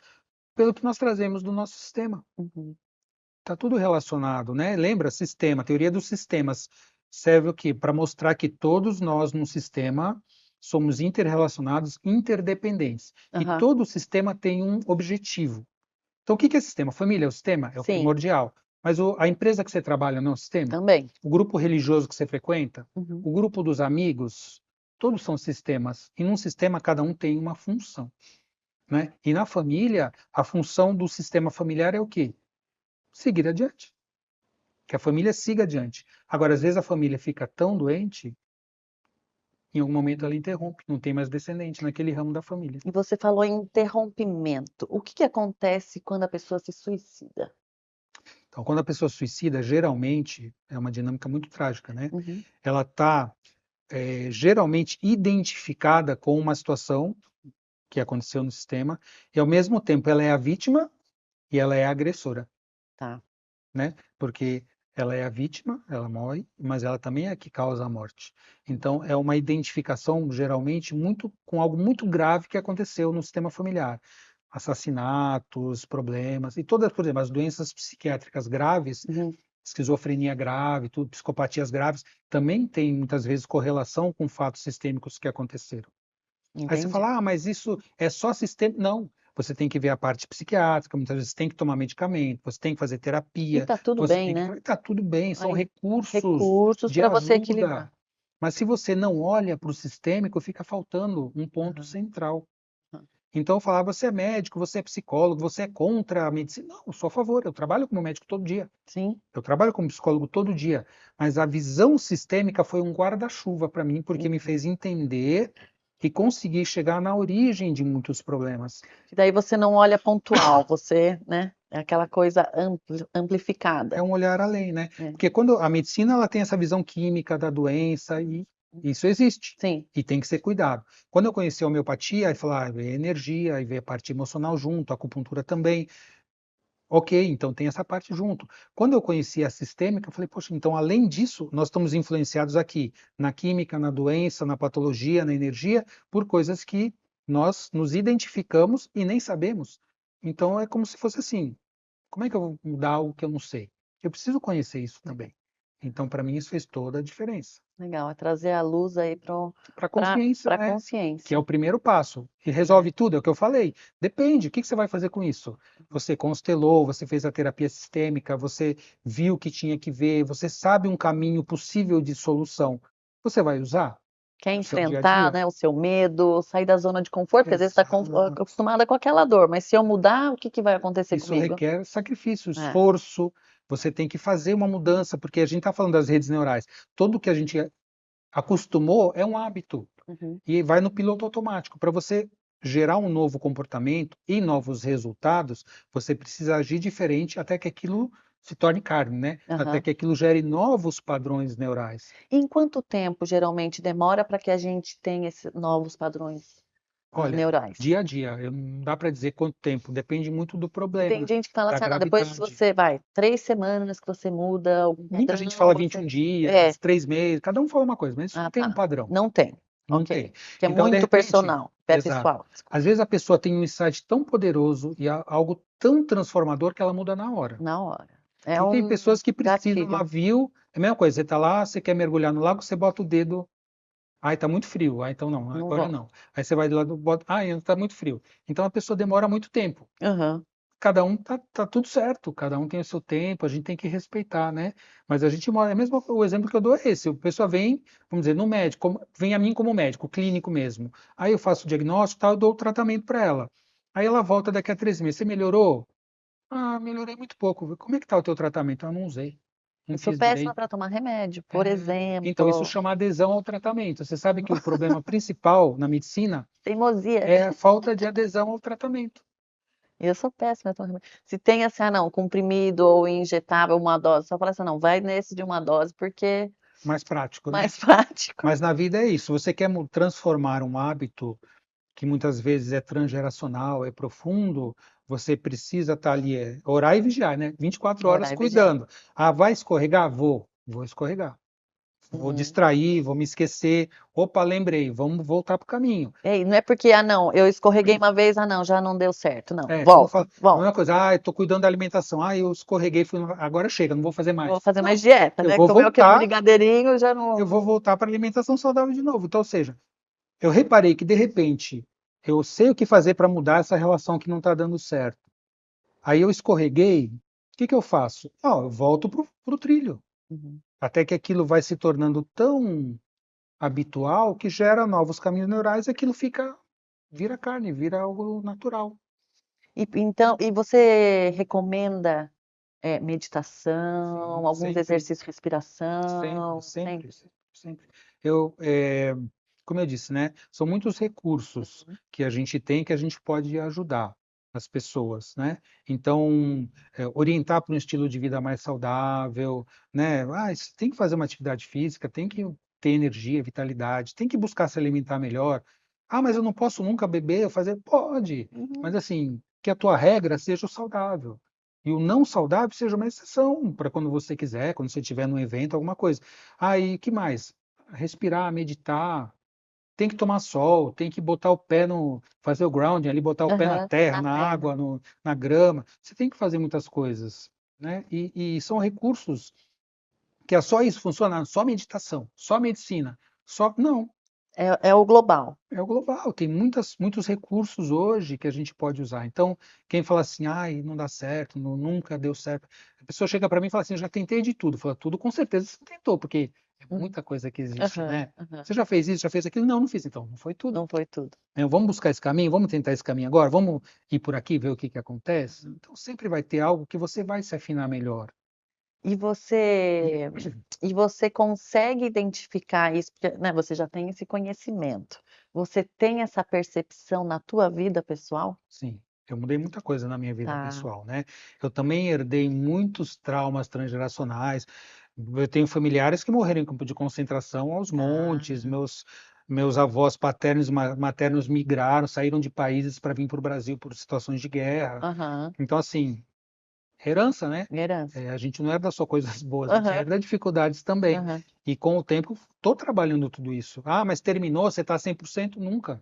[SPEAKER 2] pelo que nós trazemos do nosso sistema.
[SPEAKER 1] Uhum.
[SPEAKER 2] Está tudo relacionado, né? Lembra, sistema, a teoria dos sistemas serve o quê? Para mostrar que todos nós num sistema somos interrelacionados, interdependentes. E
[SPEAKER 1] Aham.
[SPEAKER 2] todo sistema tem um objetivo. Então, o que que é sistema? Família é o sistema? É o
[SPEAKER 1] Sim,
[SPEAKER 2] primordial. Mas a empresa que você trabalha não é o sistema?
[SPEAKER 1] também.
[SPEAKER 2] O grupo religioso que você frequenta?
[SPEAKER 1] Uhum.
[SPEAKER 2] O grupo dos amigos? Todos são sistemas. E num sistema, cada um tem uma função, né? E na família, a função do sistema familiar é o quê? Seguir adiante. Que a família siga adiante. Agora, às vezes a família fica tão doente, em algum momento ela interrompe, não tem mais descendente naquele ramo da família.
[SPEAKER 1] E você falou em interrompimento. O que que acontece quando a pessoa se suicida?
[SPEAKER 2] Então, quando a pessoa suicida, geralmente, é uma dinâmica muito trágica, né?
[SPEAKER 1] Uhum.
[SPEAKER 2] Ela está geralmente identificada com uma situação que aconteceu no sistema, e ao mesmo tempo ela é a vítima e ela é a agressora,
[SPEAKER 1] Tá.
[SPEAKER 2] né? Porque ela é a vítima, ela morre, mas ela também é a que causa a morte. Então, é uma identificação, geralmente, muito com algo muito grave que aconteceu no sistema familiar. Assassinatos, problemas, e todas, por exemplo, as doenças psiquiátricas graves,
[SPEAKER 1] Uhum.
[SPEAKER 2] esquizofrenia grave, tudo, psicopatias graves, também tem muitas vezes correlação com fatos sistêmicos que aconteceram. Aí você
[SPEAKER 1] Entendi.
[SPEAKER 2] fala, ah, mas isso é só sistema. Não, você tem que ver a parte psiquiátrica, muitas vezes tem que tomar medicamento, você tem que fazer
[SPEAKER 1] E
[SPEAKER 2] terapia,
[SPEAKER 1] tá tudo
[SPEAKER 2] você
[SPEAKER 1] bem,
[SPEAKER 2] tem que.
[SPEAKER 1] né?
[SPEAKER 2] Tá tudo bem, são
[SPEAKER 1] Aí,
[SPEAKER 2] recursos
[SPEAKER 1] recursos
[SPEAKER 2] de
[SPEAKER 1] para você
[SPEAKER 2] ajuda.
[SPEAKER 1] equilibrar.
[SPEAKER 2] Mas se você não olha para o sistêmico, fica faltando um ponto
[SPEAKER 1] Aham,
[SPEAKER 2] central.
[SPEAKER 1] aham.
[SPEAKER 2] Então eu falava, você é médico, você é psicólogo, você é contra a medicina. Não, eu sou a favor, eu trabalho como médico todo dia.
[SPEAKER 1] Sim.
[SPEAKER 2] Eu trabalho como psicólogo todo dia, mas a visão sistêmica foi um guarda-chuva para mim, porque me
[SPEAKER 1] Uhum.
[SPEAKER 2] fez entender e conseguir chegar na origem de muitos problemas.
[SPEAKER 1] E daí você não olha pontual, você, né? É aquela coisa
[SPEAKER 2] É
[SPEAKER 1] amplificada.
[SPEAKER 2] um olhar além, né?
[SPEAKER 1] É.
[SPEAKER 2] Porque quando a medicina ela tem essa visão química da doença e isso existe
[SPEAKER 1] Sim.
[SPEAKER 2] e tem que ser cuidado. Quando eu conheci a homeopatia, aí falar, ah, veio energia, aí veio a parte emocional junto, a acupuntura também. Ok, então tem essa parte junto. Quando eu conheci a sistêmica, eu falei, poxa, então além disso, nós estamos influenciados aqui na química, na doença, na patologia, na energia, por coisas que nós nos identificamos e nem sabemos. Então é como se fosse assim, como é que eu vou mudar algo que eu não sei? Eu preciso conhecer isso
[SPEAKER 1] Legal.
[SPEAKER 2] também. Então, para mim, isso fez toda a diferença.
[SPEAKER 1] Legal. É trazer a luz aí
[SPEAKER 2] Para a
[SPEAKER 1] para
[SPEAKER 2] consciência,
[SPEAKER 1] a
[SPEAKER 2] né? Que é o
[SPEAKER 1] consciência.
[SPEAKER 2] primeiro passo. E
[SPEAKER 1] É.
[SPEAKER 2] resolve tudo, é o que eu falei. Depende, o que que você vai fazer com isso? Você constelou, você fez a terapia sistêmica, você viu o que tinha que ver, você sabe um caminho possível de solução. Você vai usar
[SPEAKER 1] Quer
[SPEAKER 2] no seu dia a
[SPEAKER 1] enfrentar,
[SPEAKER 2] dia?
[SPEAKER 1] né, o seu medo, sair da zona de conforto, porque às vezes está
[SPEAKER 2] Exato.
[SPEAKER 1] acostumada com aquela dor, mas se eu mudar, o que que vai acontecer
[SPEAKER 2] Isso
[SPEAKER 1] comigo?
[SPEAKER 2] requer sacrifício,
[SPEAKER 1] É.
[SPEAKER 2] esforço. Você tem que fazer uma mudança, porque a gente está falando das redes neurais. Tudo que a gente acostumou é um hábito.
[SPEAKER 1] Uhum.
[SPEAKER 2] E vai no piloto automático. Para você gerar um novo comportamento e novos resultados, você precisa agir diferente até que aquilo se torne carne, né? Até
[SPEAKER 1] Aham.
[SPEAKER 2] que aquilo gere novos padrões neurais.
[SPEAKER 1] E em quanto tempo geralmente demora para que a gente tenha esses novos padrões
[SPEAKER 2] Olha,
[SPEAKER 1] neurais?
[SPEAKER 2] dia a dia, não dá para dizer quanto tempo, depende muito do
[SPEAKER 1] Que tem
[SPEAKER 2] problema,
[SPEAKER 1] gente que fala
[SPEAKER 2] da
[SPEAKER 1] assim, ah, não, depois que
[SPEAKER 2] gravidade.
[SPEAKER 1] você vai 3 semanas que você muda algum
[SPEAKER 2] Muita gente
[SPEAKER 1] padrão,
[SPEAKER 2] fala 21
[SPEAKER 1] você é,
[SPEAKER 2] dias, 3 meses, cada um fala uma coisa, mas isso não
[SPEAKER 1] ah,
[SPEAKER 2] tem um
[SPEAKER 1] tá.
[SPEAKER 2] padrão,
[SPEAKER 1] Não tem.
[SPEAKER 2] não
[SPEAKER 1] Ok.
[SPEAKER 2] tem.
[SPEAKER 1] Que é
[SPEAKER 2] Então, de
[SPEAKER 1] muito
[SPEAKER 2] repente,
[SPEAKER 1] personal, é
[SPEAKER 2] exato.
[SPEAKER 1] pessoal.
[SPEAKER 2] Às
[SPEAKER 1] Desculpa.
[SPEAKER 2] vezes a pessoa tem um insight tão poderoso e algo tão transformador que ela muda na hora.
[SPEAKER 1] Na hora. É
[SPEAKER 2] E tem
[SPEAKER 1] um
[SPEAKER 2] pessoas que precisam, lá
[SPEAKER 1] gatilho.
[SPEAKER 2] viu, é a mesma coisa, você está lá, você quer mergulhar no lago, você bota o dedo, ai, está muito frio, ah, então não,
[SPEAKER 1] Não
[SPEAKER 2] agora
[SPEAKER 1] vou.
[SPEAKER 2] não. Aí você vai do lado, bota, ai, está muito frio. Então a pessoa demora muito tempo.
[SPEAKER 1] Aham.
[SPEAKER 2] Cada um tá tudo certo, cada um tem o seu tempo, a gente tem que respeitar, né? Mas a gente mora, é mesmo o exemplo que eu dou é esse, a pessoa vem, vamos dizer, no médico, vem a mim como médico, clínico mesmo. Aí eu faço o diagnóstico, tal, eu dou o tratamento para ela. Aí ela volta daqui a 3 meses, você melhorou? Ah, melhorei muito pouco. Como é que tá o teu tratamento? Ah, não usei, não
[SPEAKER 1] Eu sou
[SPEAKER 2] fiz
[SPEAKER 1] péssima
[SPEAKER 2] direito.
[SPEAKER 1] para tomar remédio, por
[SPEAKER 2] Então, isso
[SPEAKER 1] exemplo.
[SPEAKER 2] chama adesão ao tratamento. Você sabe que o problema principal na medicina
[SPEAKER 1] Teimosia.
[SPEAKER 2] é a falta de adesão ao tratamento.
[SPEAKER 1] Eu sou péssima para tomar remédio. Se tem assim, ah, não, comprimido ou injetável, uma dose, só fala assim, não, vai nesse de uma dose, porque é
[SPEAKER 2] Mais prático, né?
[SPEAKER 1] mais prático.
[SPEAKER 2] Mas na vida é isso. Você quer transformar um hábito que muitas vezes é transgeracional, é profundo, você precisa estar ali, orar e vigiar, né? 24 horas
[SPEAKER 1] Orar e vigiar.
[SPEAKER 2] cuidando. Ah, vai escorregar? Vou escorregar. Vou
[SPEAKER 1] Uhum.
[SPEAKER 2] distrair, vou me esquecer. Opa, lembrei, vamos voltar para o caminho.
[SPEAKER 1] E não é porque, ah, não, eu escorreguei uma vez, ah, não, já não deu certo. Não,
[SPEAKER 2] É, como eu
[SPEAKER 1] volta,
[SPEAKER 2] falo, a mesma
[SPEAKER 1] volta.
[SPEAKER 2] coisa, ah, eu estou cuidando da alimentação, ah, eu escorreguei, agora chega, não vou fazer
[SPEAKER 1] Vou
[SPEAKER 2] mais.
[SPEAKER 1] fazer mais
[SPEAKER 2] Não,
[SPEAKER 1] dieta,
[SPEAKER 2] eu
[SPEAKER 1] né?
[SPEAKER 2] vou
[SPEAKER 1] Comeu aquele
[SPEAKER 2] voltar,
[SPEAKER 1] brigadeirinho, já
[SPEAKER 2] eu
[SPEAKER 1] não.
[SPEAKER 2] vou voltar para a alimentação saudável de novo. Então, ou seja, eu reparei que de repente eu sei o que fazer para mudar essa relação que não está dando certo. Aí eu escorreguei, o que que eu faço? Ah, eu volto pro trilho,
[SPEAKER 1] Uhum.
[SPEAKER 2] até que aquilo vai se tornando tão habitual que gera novos caminhos neurais, e aquilo vira carne, vira algo natural.
[SPEAKER 1] E, então, e você recomenda meditação,
[SPEAKER 2] Sim,
[SPEAKER 1] alguns
[SPEAKER 2] sempre.
[SPEAKER 1] exercícios de
[SPEAKER 2] Sempre,
[SPEAKER 1] respiração,
[SPEAKER 2] sempre,
[SPEAKER 1] sempre?
[SPEAKER 2] sempre, sempre. Eu, como eu disse, né, são muitos recursos
[SPEAKER 1] Uhum.
[SPEAKER 2] que a gente tem que a gente pode ajudar as pessoas, né? Então, orientar para um estilo de vida mais saudável, né? Ah, você tem que fazer uma atividade física, tem que ter energia, vitalidade, tem que buscar se alimentar melhor. Ah, mas eu não posso nunca beber ou fazer? Pode,
[SPEAKER 1] Uhum.
[SPEAKER 2] mas assim, que a tua regra seja o saudável. E o não saudável seja uma exceção para quando você quiser, quando você estiver num evento, alguma coisa. Aí, que mais? Respirar, meditar, tem que tomar sol, tem que botar o pé no, fazer o grounding ali, botar o pé na
[SPEAKER 1] Aham,
[SPEAKER 2] terra,
[SPEAKER 1] na
[SPEAKER 2] na
[SPEAKER 1] terra.
[SPEAKER 2] água, na grama. Você tem que fazer muitas coisas, né? E são recursos que é só isso funciona, só meditação, só medicina, só não.
[SPEAKER 1] É o global.
[SPEAKER 2] É o global, tem muitos recursos hoje que a gente pode usar. Então, quem fala assim, ai, não dá certo, nunca deu certo. A pessoa chega para mim e fala assim, eu já tentei de tudo. Fala, tudo com certeza você tentou, porque é
[SPEAKER 1] Uhum.
[SPEAKER 2] muita coisa que existe,
[SPEAKER 1] Aham,
[SPEAKER 2] né?
[SPEAKER 1] aham.
[SPEAKER 2] Você já fez isso, já fez aquilo? Não, não fiz. Então, não foi tudo.
[SPEAKER 1] Não foi tudo.
[SPEAKER 2] Vamos buscar esse caminho, vamos tentar esse caminho agora, vamos ir por aqui, ver o que que acontece.
[SPEAKER 1] Uhum.
[SPEAKER 2] Então, sempre vai ter algo que você vai se afinar melhor.
[SPEAKER 1] E você, e você consegue identificar isso, porque, né, você já tem esse conhecimento. Você tem essa percepção na tua vida pessoal?
[SPEAKER 2] Sim, eu mudei muita coisa na minha vida
[SPEAKER 1] Tá.
[SPEAKER 2] pessoal, né? Eu também herdei muitos traumas transgeracionais. Eu tenho familiares que morreram em campo de concentração aos montes.
[SPEAKER 1] Ah,
[SPEAKER 2] Meus avós paternos e maternos migraram, saíram de países para vir para o Brasil por situações de guerra.
[SPEAKER 1] aham.
[SPEAKER 2] Então, assim, herança, né?
[SPEAKER 1] Herança.
[SPEAKER 2] A gente não herda só coisas boas, a gente
[SPEAKER 1] Aham,
[SPEAKER 2] herda dificuldades também.
[SPEAKER 1] aham.
[SPEAKER 2] E com o tempo, estou trabalhando tudo isso. Ah, mas terminou, você está 100%? Nunca.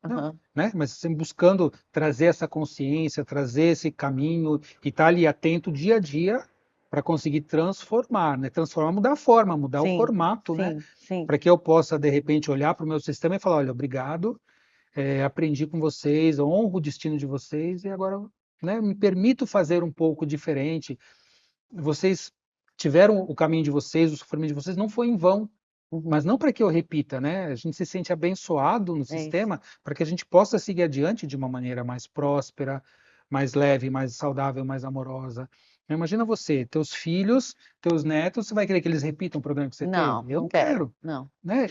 [SPEAKER 2] Não,
[SPEAKER 1] Aham.
[SPEAKER 2] né? Mas sempre buscando trazer essa consciência, trazer esse caminho e estar ali atento dia a dia para conseguir transformar, né? Transformar, mudar a forma, mudar o
[SPEAKER 1] Sim,
[SPEAKER 2] formato, né?
[SPEAKER 1] sim, sim.
[SPEAKER 2] Para que eu possa, de repente, olhar para o meu sistema e falar, olha, obrigado, aprendi com vocês, honro o destino de vocês e agora, né, me permito fazer um pouco diferente. Vocês tiveram o caminho de vocês, o sofrimento de vocês não foi em vão, mas
[SPEAKER 1] Uhum.
[SPEAKER 2] não para que eu repita, né? A gente se sente abençoado no
[SPEAKER 1] É isso.
[SPEAKER 2] sistema para que a gente possa seguir adiante de uma maneira mais próspera, mais leve, mais saudável, mais amorosa. Imagina você, teus filhos, teus netos, você vai querer que eles repitam o problema que você
[SPEAKER 1] Não,
[SPEAKER 2] teve? Eu
[SPEAKER 1] não
[SPEAKER 2] não
[SPEAKER 1] quero.
[SPEAKER 2] quero,
[SPEAKER 1] Não.
[SPEAKER 2] né?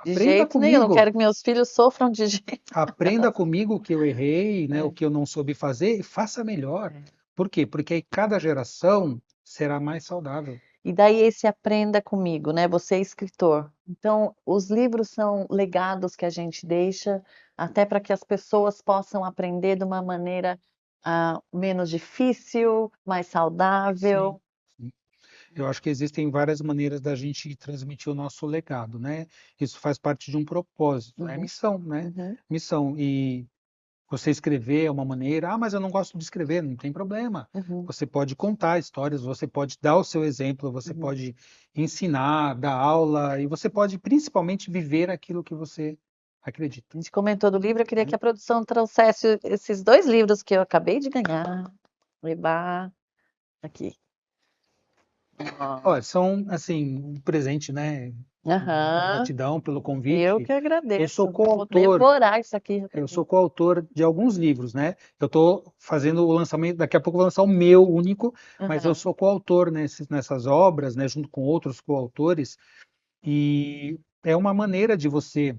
[SPEAKER 1] De
[SPEAKER 2] Aprenda
[SPEAKER 1] jeito nenhum. Não
[SPEAKER 2] comigo,
[SPEAKER 1] quero que meus filhos sofram de jeito.
[SPEAKER 2] aprenda comigo o que eu errei, né? O
[SPEAKER 1] É,
[SPEAKER 2] que eu não soube fazer e faça melhor.
[SPEAKER 1] é.
[SPEAKER 2] Por quê? Porque aí cada geração será mais saudável.
[SPEAKER 1] E daí esse aprenda comigo, né? Você é escritor. Então, os livros são legados que a gente deixa até para que as pessoas possam aprender de uma maneira menos difícil, mais
[SPEAKER 2] Sim.
[SPEAKER 1] saudável.
[SPEAKER 2] Sim. Eu acho que existem várias maneiras da gente transmitir o nosso legado, né? Isso faz parte de um propósito, é
[SPEAKER 1] Uhum,
[SPEAKER 2] missão, né?
[SPEAKER 1] uhum,
[SPEAKER 2] Missão. E você escrever é uma maneira, ah, mas eu não gosto de escrever, não tem problema.
[SPEAKER 1] uhum,
[SPEAKER 2] Você pode contar histórias, você pode dar o seu exemplo, você
[SPEAKER 1] uhum.
[SPEAKER 2] pode ensinar, dar aula, e você pode principalmente viver aquilo que você acredita,
[SPEAKER 1] A gente comentou do livro, eu queria que
[SPEAKER 2] né?
[SPEAKER 1] a produção trouxesse esses dois livros que eu acabei de ganhar. Levar aqui. Ó.
[SPEAKER 2] Olha, são, assim, um presente, né? Muita
[SPEAKER 1] Aham,
[SPEAKER 2] gratidão pelo
[SPEAKER 1] eu
[SPEAKER 2] convite.
[SPEAKER 1] que
[SPEAKER 2] Eu sou
[SPEAKER 1] agradeço. Vou
[SPEAKER 2] coautor
[SPEAKER 1] devorar isso aqui
[SPEAKER 2] Eu sou
[SPEAKER 1] rapidinho.
[SPEAKER 2] coautor de alguns livros, né? Eu estou fazendo o lançamento, daqui a pouco eu vou lançar o meu único, mas eu
[SPEAKER 1] Aham.
[SPEAKER 2] sou coautor nessas obras, né? Junto com outros coautores, e é uma maneira de você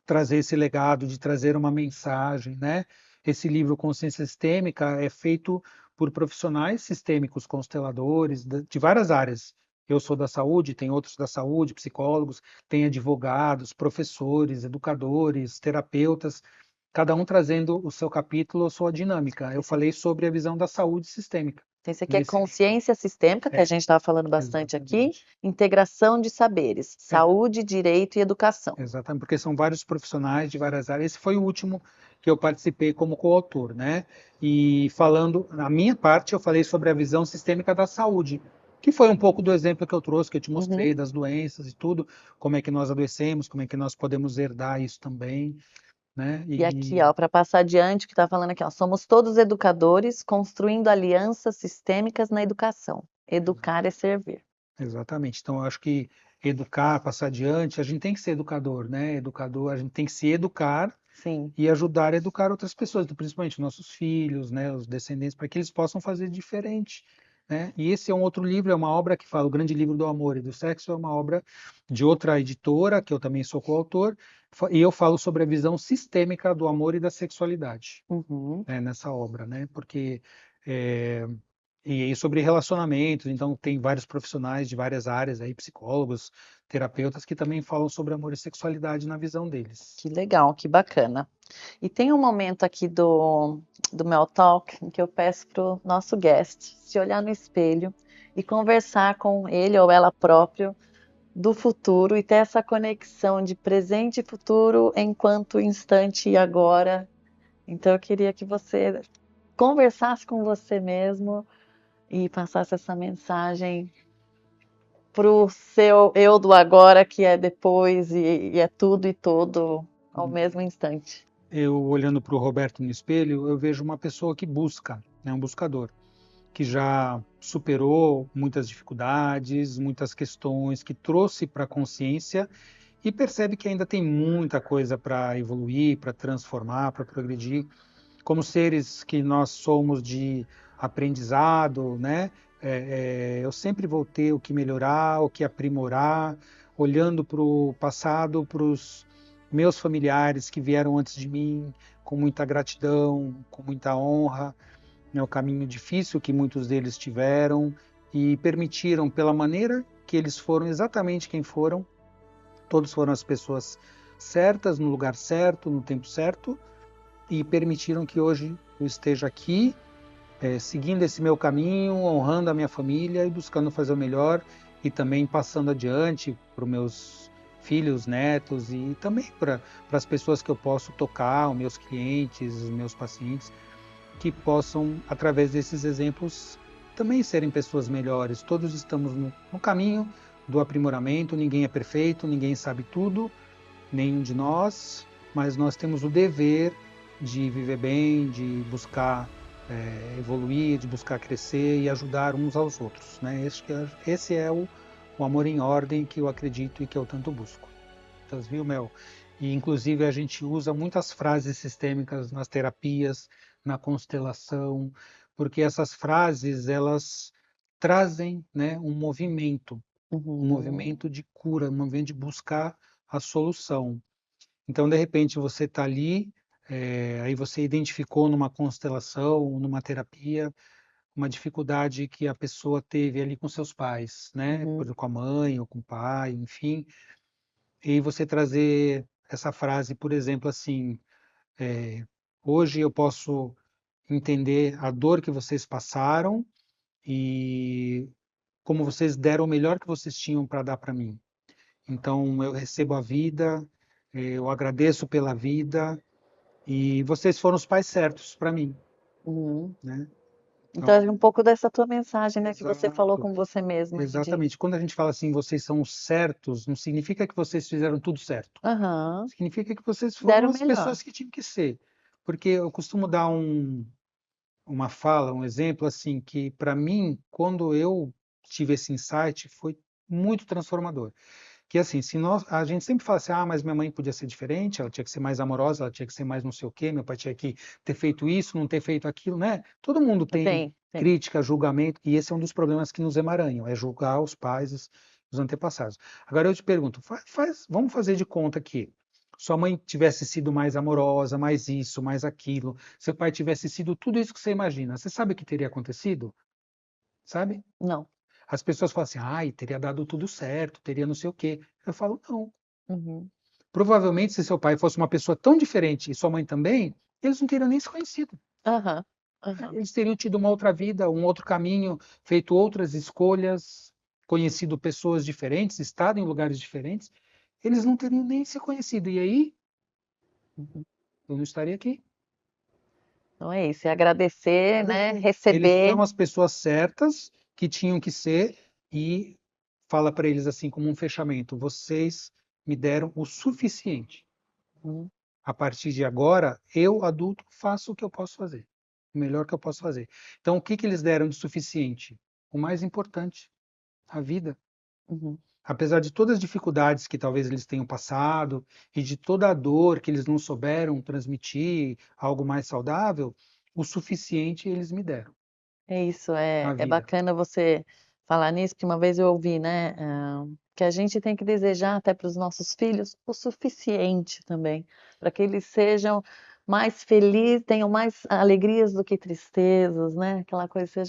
[SPEAKER 2] trazer esse legado, de trazer uma mensagem, né? Esse livro Consciência Sistêmica é feito por profissionais sistêmicos, consteladores de várias áreas. Eu sou da saúde, tem outros da saúde, psicólogos, tem advogados, professores, educadores, terapeutas, cada um trazendo o seu capítulo, a sua dinâmica. Eu
[SPEAKER 1] Esse,
[SPEAKER 2] falei sobre a visão da saúde sistêmica
[SPEAKER 1] esse aqui é
[SPEAKER 2] nesse livro.
[SPEAKER 1] consciência sistêmica, que a
[SPEAKER 2] É,
[SPEAKER 1] gente estava falando bastante aqui,
[SPEAKER 2] exatamente.
[SPEAKER 1] integração de saberes,
[SPEAKER 2] É,
[SPEAKER 1] saúde, direito e educação.
[SPEAKER 2] exatamente, porque são vários profissionais de várias áreas. Esse foi o último que eu participei como coautor, né? E falando, na minha parte, eu falei sobre a visão sistêmica da saúde, que foi um pouco do exemplo que eu trouxe, que eu te
[SPEAKER 1] Uhum.
[SPEAKER 2] mostrei, das doenças e tudo, como é que nós adoecemos, como é que nós podemos herdar isso também, né?
[SPEAKER 1] E aqui, ó, para passar adiante, o que está falando aqui, ó, somos todos educadores, construindo alianças sistêmicas na educação. Educar é servir.
[SPEAKER 2] Exatamente. Então, eu acho que educar, passar adiante, a gente tem que ser educador, né? Educador, a gente tem que se educar
[SPEAKER 1] Sim.
[SPEAKER 2] e ajudar a educar outras pessoas, então, principalmente nossos filhos, né, os descendentes, para que eles possam fazer diferente, né? E esse é um outro livro, é uma obra que fala, o Grande Livro do Amor e do Sexo, é uma obra de outra editora, que eu também sou coautor, e eu falo sobre a visão sistêmica do amor e da sexualidade,
[SPEAKER 1] Uhum.
[SPEAKER 2] né, nessa obra, né? Porque é, e aí sobre relacionamentos, então tem vários profissionais de várias áreas aí, psicólogos, terapeutas que também falam sobre amor e sexualidade na visão deles.
[SPEAKER 1] Que legal, que bacana. E tem um momento aqui do Mel Talk em que eu peço para o nosso guest se olhar no espelho e conversar com ele ou ela próprio do futuro e ter essa conexão de presente e futuro enquanto instante e agora. Então eu queria que você conversasse com você mesmo e passasse essa mensagem pro seu eu do agora, que é depois e é tudo e todo ao mesmo instante.
[SPEAKER 2] Eu, olhando para o Roberto no espelho, eu vejo uma pessoa que busca, né, um buscador, que já superou muitas dificuldades, muitas questões, que trouxe para a consciência e percebe que ainda tem muita coisa para evoluir, para transformar, para progredir. Como seres que nós somos de aprendizado, né? Eu sempre vou ter o que melhorar, o que aprimorar, olhando para o passado, para os meus familiares que vieram antes de mim, com muita gratidão, com muita honra, né? O caminho difícil que muitos deles tiveram e permitiram, pela maneira que eles foram, exatamente quem foram, todos foram as pessoas certas, no lugar certo, no tempo certo, e permitiram que hoje eu esteja aqui, seguindo esse meu caminho, honrando a minha família e buscando fazer o melhor e também passando adiante para os meus filhos, netos e também para as pessoas que eu posso tocar, os meus clientes, os meus pacientes, que possam, através desses exemplos, também serem pessoas melhores. Todos estamos no caminho do aprimoramento, ninguém é perfeito, ninguém sabe tudo, nenhum de nós, mas nós temos o dever de viver bem, de buscar evoluir, de buscar crescer e ajudar uns aos outros, né? Esse é o amor em ordem que eu acredito e que eu tanto busco. Então, viu, Mel? E inclusive a gente usa muitas frases sistêmicas nas terapias, na constelação, porque essas frases elas trazem, né, um
[SPEAKER 1] Uhum,
[SPEAKER 2] movimento de cura, um movimento de buscar a solução. Então, de repente, você está ali, aí você identificou numa constelação, numa terapia, uma dificuldade que a pessoa teve ali com seus pais, né? Por
[SPEAKER 1] uhum,
[SPEAKER 2] exemplo, com a mãe ou com o pai, enfim. E você trazer essa frase, por exemplo, assim, hoje eu posso entender a dor que vocês passaram e como vocês deram o melhor que vocês tinham para dar para mim. Então, eu recebo a vida, eu agradeço pela vida, e vocês foram os pais certos para mim,
[SPEAKER 1] uhum.
[SPEAKER 2] né?
[SPEAKER 1] Então,
[SPEAKER 2] Então,
[SPEAKER 1] é um pouco dessa tua mensagem, né, que você falou
[SPEAKER 2] exato,
[SPEAKER 1] com você mesmo aí de,
[SPEAKER 2] exatamente. Quando a gente fala assim, vocês são os certos, não significa que vocês fizeram tudo certo.
[SPEAKER 1] aham,
[SPEAKER 2] Significa que vocês foram
[SPEAKER 1] deram o
[SPEAKER 2] as
[SPEAKER 1] melhor.
[SPEAKER 2] pessoas que tinham que ser. Porque eu costumo dar uma fala, um exemplo assim, que para mim, quando eu tive esse insight, foi muito transformador. Que assim, se nós, a gente sempre fala assim, ah, mas minha mãe podia ser diferente, ela tinha que ser mais amorosa, ela tinha que ser mais não sei o quê, meu pai tinha que ter feito isso, não ter feito aquilo, né? Todo mundo tem
[SPEAKER 1] Tem, tem.
[SPEAKER 2] crítica, julgamento, e esse é um dos problemas que nos emaranham, é julgar os pais, os antepassados. Agora eu te pergunto, vamos fazer de conta que sua mãe tivesse sido mais amorosa, mais isso, mais aquilo, seu pai tivesse sido tudo isso que você imagina, você sabe o que teria acontecido? Sabe?
[SPEAKER 1] Não.
[SPEAKER 2] As pessoas falam assim, ai, teria dado tudo certo, teria não sei o quê. Eu falo, não.
[SPEAKER 1] Uhum,
[SPEAKER 2] Provavelmente, se seu pai fosse uma pessoa tão diferente e sua mãe também, eles não teriam nem se conhecido.
[SPEAKER 1] aham, aham.
[SPEAKER 2] Eles teriam tido uma outra vida, um outro caminho, feito outras escolhas, conhecido pessoas diferentes, estado em lugares diferentes. Eles não teriam nem se conhecido. E aí,
[SPEAKER 1] Uhum.
[SPEAKER 2] eu não estaria aqui.
[SPEAKER 1] Então é isso, é agradecer, né,
[SPEAKER 2] Agradecer. Eles
[SPEAKER 1] receber.
[SPEAKER 2] são as pessoas certas que tinham que ser e fala para eles assim como um fechamento: vocês me deram o suficiente.
[SPEAKER 1] Uhum,
[SPEAKER 2] A partir de agora, eu, adulto, faço o que eu posso fazer, o melhor que eu posso fazer. Então, o que que eles deram de suficiente? O mais importante, a vida.
[SPEAKER 1] uhum.
[SPEAKER 2] Apesar de todas as dificuldades que talvez eles tenham passado e de toda a dor que eles não souberam transmitir, algo mais saudável, o suficiente eles me deram,
[SPEAKER 1] É isso,
[SPEAKER 2] a
[SPEAKER 1] é
[SPEAKER 2] vida.
[SPEAKER 1] bacana você falar nisso, porque uma vez eu ouvi, né, que a gente tem que desejar até para os nossos filhos o suficiente também, para que eles sejam mais felizes, tenham mais alegrias do que tristezas, né? Aquela coisa,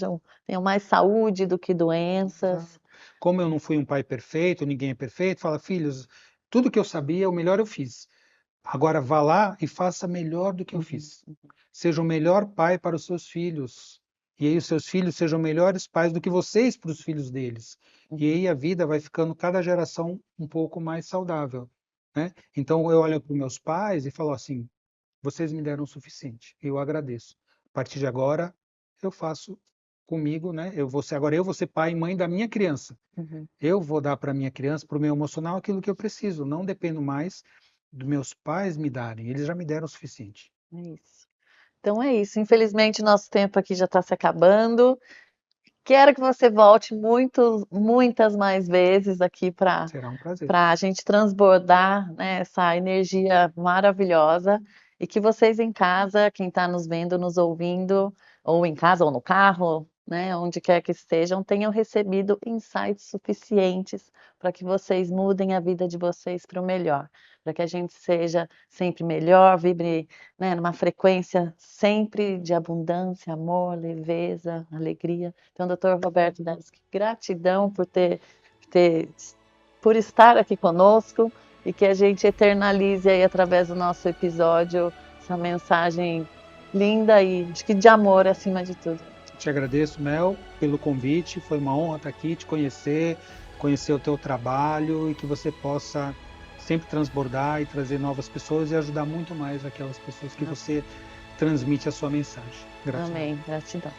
[SPEAKER 1] tenham mais saúde do que doenças.
[SPEAKER 2] Exato. Como eu não fui um pai perfeito, ninguém é perfeito, fala, filhos, tudo que eu sabia, o melhor eu fiz. Agora vá lá e faça melhor do que eu
[SPEAKER 1] Uhum,
[SPEAKER 2] fiz. Seja o melhor pai para os seus filhos. E aí os seus filhos sejam melhores pais do que vocês para os filhos deles. E
[SPEAKER 1] uhum,
[SPEAKER 2] aí a vida vai ficando cada geração um pouco mais saudável, né? Então eu olho para os meus pais e falo assim: vocês me deram o suficiente. Eu agradeço. A partir de agora eu faço comigo, né? Agora eu vou ser pai e mãe da minha criança.
[SPEAKER 1] Uhum.
[SPEAKER 2] Eu vou dar para minha criança, para o meu emocional, aquilo que eu preciso. Não dependo mais dos meus pais me darem. Eles já me deram o suficiente.
[SPEAKER 1] É isso. Então é isso. Infelizmente, nosso tempo aqui já está se acabando. Quero que você volte muitas mais vezes aqui
[SPEAKER 2] Será um prazer.
[SPEAKER 1] para a gente transbordar, né, essa energia maravilhosa e que vocês em casa, quem está nos vendo, nos ouvindo, ou em casa ou no carro, né, onde quer que estejam, tenham recebido insights suficientes para que vocês mudem a vida de vocês para o melhor, para que a gente seja sempre melhor, vibre, né, numa frequência sempre de abundância, amor, leveza, alegria. Então, doutor Roberto Deschi, gratidão ter por estar aqui conosco e que a gente eternalize aí através do nosso episódio essa mensagem linda e acho que de amor acima de tudo.
[SPEAKER 2] Te agradeço, Mel, pelo convite. Foi uma honra estar aqui, te conhecer, conhecer o teu trabalho e que você possa sempre transbordar e trazer novas pessoas e ajudar muito mais aquelas pessoas que você transmite a sua mensagem. Gratidão.
[SPEAKER 1] Amém. Gratidão.